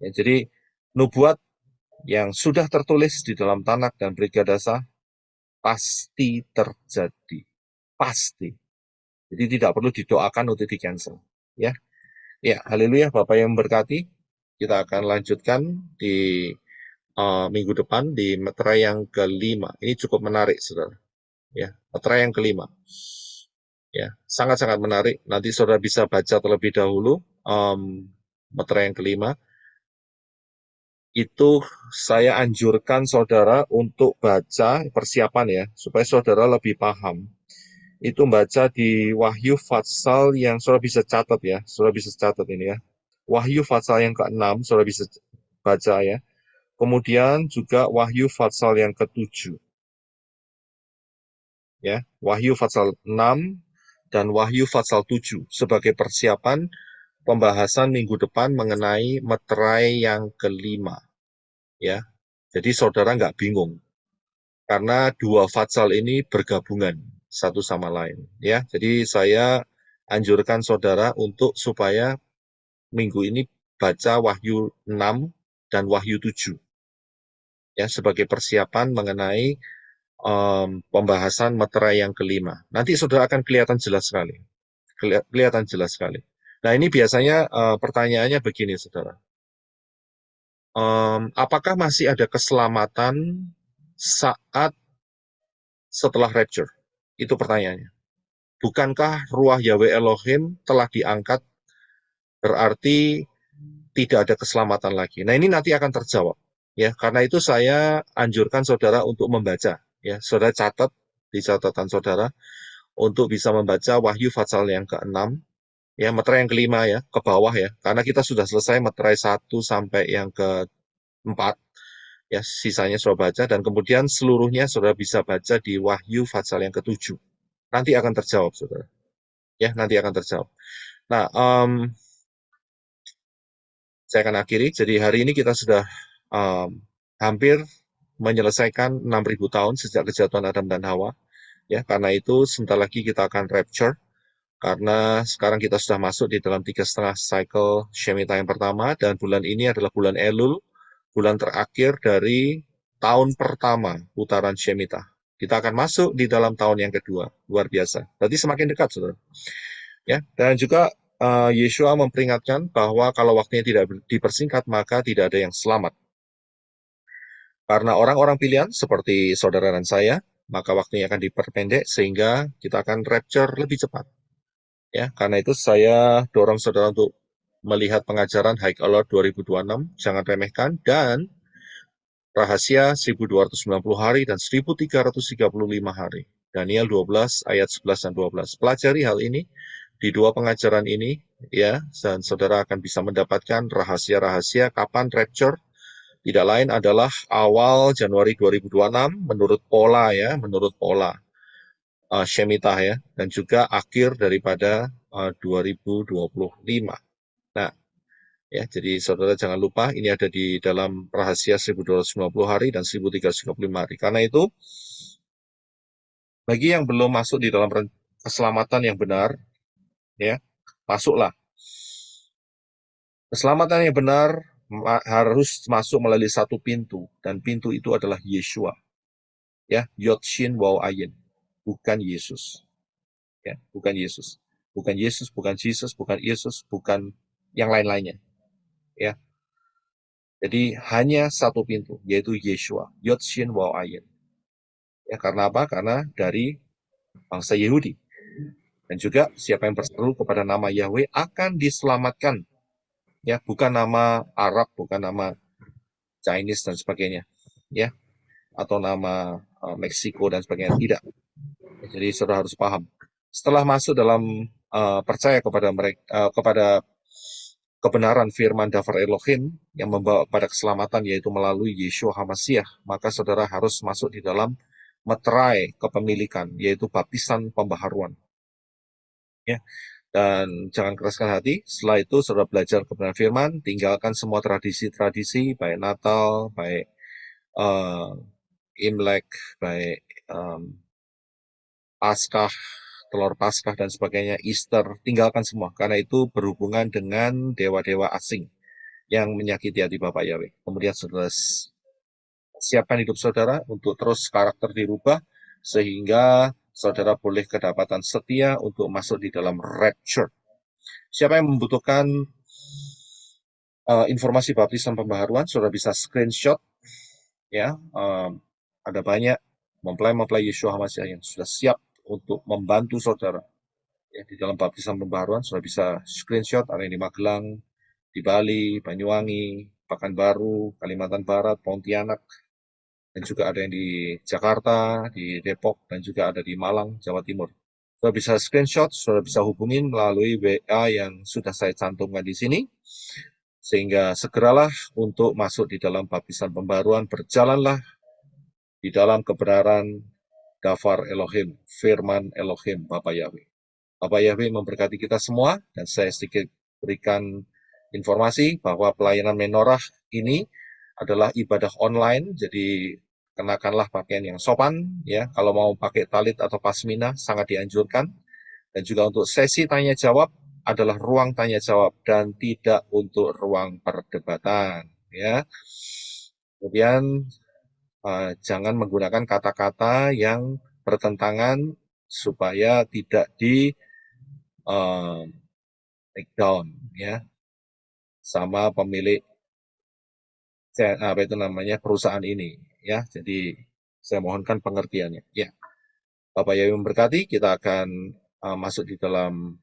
Ya, jadi nubuat yang sudah tertulis di dalam Tanakh dan Brit Gadasah pasti terjadi. Pasti. Jadi tidak perlu didoakan untuk di-cancel. Ya. Ya, haleluya, Bapak yang memberkati. Kita akan lanjutkan di minggu depan di meterai yang kelima. Ini cukup menarik, saudara. Ya, meterai yang kelima. Ya, sangat-sangat menarik. Nanti saudara bisa baca terlebih dahulu meterai yang kelima. Itu saya anjurkan saudara untuk baca persiapan ya, supaya saudara lebih paham. Itu baca di Wahyu Fatsal yang saudara bisa catat ya, saudara bisa catat ini ya. Wahyu Fatsal yang ke-6 saudara bisa baca ya. Kemudian juga Wahyu Fatsal yang ke-7. Ya, Wahyu Fatsal 6 dan Wahyu Fatsal 7 sebagai persiapan pembahasan minggu depan mengenai meterai yang kelima. Ya, jadi saudara nggak bingung. karena dua fatsal ini bergabungan satu sama lain, ya. Jadi saya anjurkan saudara untuk supaya minggu ini baca Wahyu 6 dan Wahyu 7, ya, sebagai persiapan mengenai pembahasan meterai yang kelima. Nanti saudara akan kelihatan jelas sekali. Kelihatan jelas sekali. Nah, ini biasanya pertanyaannya begini, saudara. Apakah masih ada keselamatan saat setelah rapture? Itu pertanyaannya. Bukankah ruah Yahweh Elohim telah diangkat, berarti tidak ada keselamatan lagi? Nah, ini nanti akan terjawab. Ya, karena itu saya anjurkan saudara untuk membaca. Ya, saudara catat di catatan saudara untuk bisa membaca Wahyu Fatsal yang ke-6, ya, meterai yang kelima, ya, ke bawah, ya, karena kita sudah selesai meterai 1 sampai yang ke-4, ya, sisanya saudara baca, dan kemudian seluruhnya saudara bisa baca di Wahyu Fatsal yang ke-7. Nanti akan terjawab, saudara. Ya, nanti akan terjawab. Nah, saya akan akhiri. Jadi hari ini kita sudah hampir menyelesaikan 6.000 tahun sejak kejatuhan Adam dan Hawa. Ya, karena itu sebentar lagi kita akan rapture. Karena sekarang kita sudah masuk di dalam 3,5 cycle Shemitah yang pertama, dan bulan ini adalah bulan Elul, bulan terakhir dari tahun pertama putaran Shemitah. Kita akan masuk di dalam tahun yang kedua, luar biasa. Berarti semakin dekat, saudara. Ya, dan juga Yeshua memperingatkan bahwa kalau waktunya tidak dipersingkat, maka tidak ada yang selamat. Karena orang-orang pilihan seperti saudara dan saya, maka waktunya akan diperpendek sehingga kita akan rapture lebih cepat. Ya, karena itu saya dorong saudara untuk melihat pengajaran High Alert 2026, jangan remehkan, dan rahasia 1290 hari dan 1335 hari. Daniel 12 ayat 11 dan 12. Pelajari hal ini di dua pengajaran ini, ya, dan saudara akan bisa mendapatkan rahasia-rahasia kapan rapture. Tidak lain adalah awal Januari 2026 menurut pola, ya, menurut pola Shemitah, ya, dan juga akhir daripada 2025. Nah, ya, jadi saudara jangan lupa ini ada di dalam rahasia 1290 hari dan 1335 hari. Karena itu, bagi yang belum masuk di dalam keselamatan yang benar, ya, masuklah. Keselamatan yang benar harus masuk melalui satu pintu, dan pintu itu adalah Yeshua. Ya, Yod Shin Waw Ayin, bukan Yesus. Ya, bukan Yesus. Bukan Yesus, bukan Jesus, bukan Yesus, bukan yang lain-lainnya. Ya. Jadi hanya satu pintu, yaitu Yeshua, Yod Shin Waw Ayin. Ya, karena apa? Karena dari bangsa Yahudi. Dan juga siapa yang berseru kepada nama Yahweh akan diselamatkan. Ya, bukan nama Arab, bukan nama Chinese dan sebagainya, ya, atau nama Meksiko dan sebagainya, tidak. Jadi saudara harus paham. Setelah masuk dalam percaya kepada mereka, kepada kebenaran firman Davar Elohim yang membawa pada keselamatan, yaitu melalui Yeshua HaMashiach, maka saudara harus masuk di dalam meterai kepemilikan, yaitu baptisan pembaharuan. Ya. Dan jangan keraskan hati, setelah itu saudara belajar kebenaran firman, tinggalkan semua tradisi-tradisi, baik Natal, baik Imlek, baik Paskah, telur Paskah dan sebagainya, Easter, tinggalkan semua, karena itu berhubungan dengan dewa-dewa asing yang menyakiti hati Bapak Yahweh. Kemudian saudara siapkan hidup saudara untuk terus karakter dirubah, sehingga saudara boleh kedapatan setia untuk masuk di dalam rapture. Siapa yang membutuhkan informasi baptisan pembaharuan, saudara bisa screenshot, ya. Ada banyak mempelai Yeshua HaMashiach yang sudah siap untuk membantu saudara. Ya, di dalam baptisan pembaharuan, saudara bisa screenshot, ada yang di Magelang, di Bali, Banyuwangi, Pekanbaru, Kalimantan Barat, Pontianak, dan juga ada yang di Jakarta, di Depok, dan juga ada di Malang, Jawa Timur. Saudara bisa screenshot, saudara bisa hubungin melalui WA yang sudah saya cantumkan di sini, sehingga segeralah untuk masuk di dalam baptisan pembaharuan, berjalanlah di dalam kebenaran Davar Elohim, firman Elohim, Bapak Yahweh. Bapak Yahweh memberkati kita semua, dan saya sedikit berikan informasi bahwa pelayanan menorah ini adalah ibadah online, jadi kenakanlah pakaian yang sopan, ya. Kalau mau pakai talit atau pasmina sangat dianjurkan. Dan juga untuk sesi tanya jawab adalah ruang tanya jawab dan tidak untuk ruang perdebatan, ya. Kemudian jangan menggunakan kata-kata yang bertentangan supaya tidak di take down, ya, sama pemilik perusahaan ini, ya. Jadi saya mohonkan pengertiannya, ya. Bapak Yayu memberkati, kita akan masuk di dalam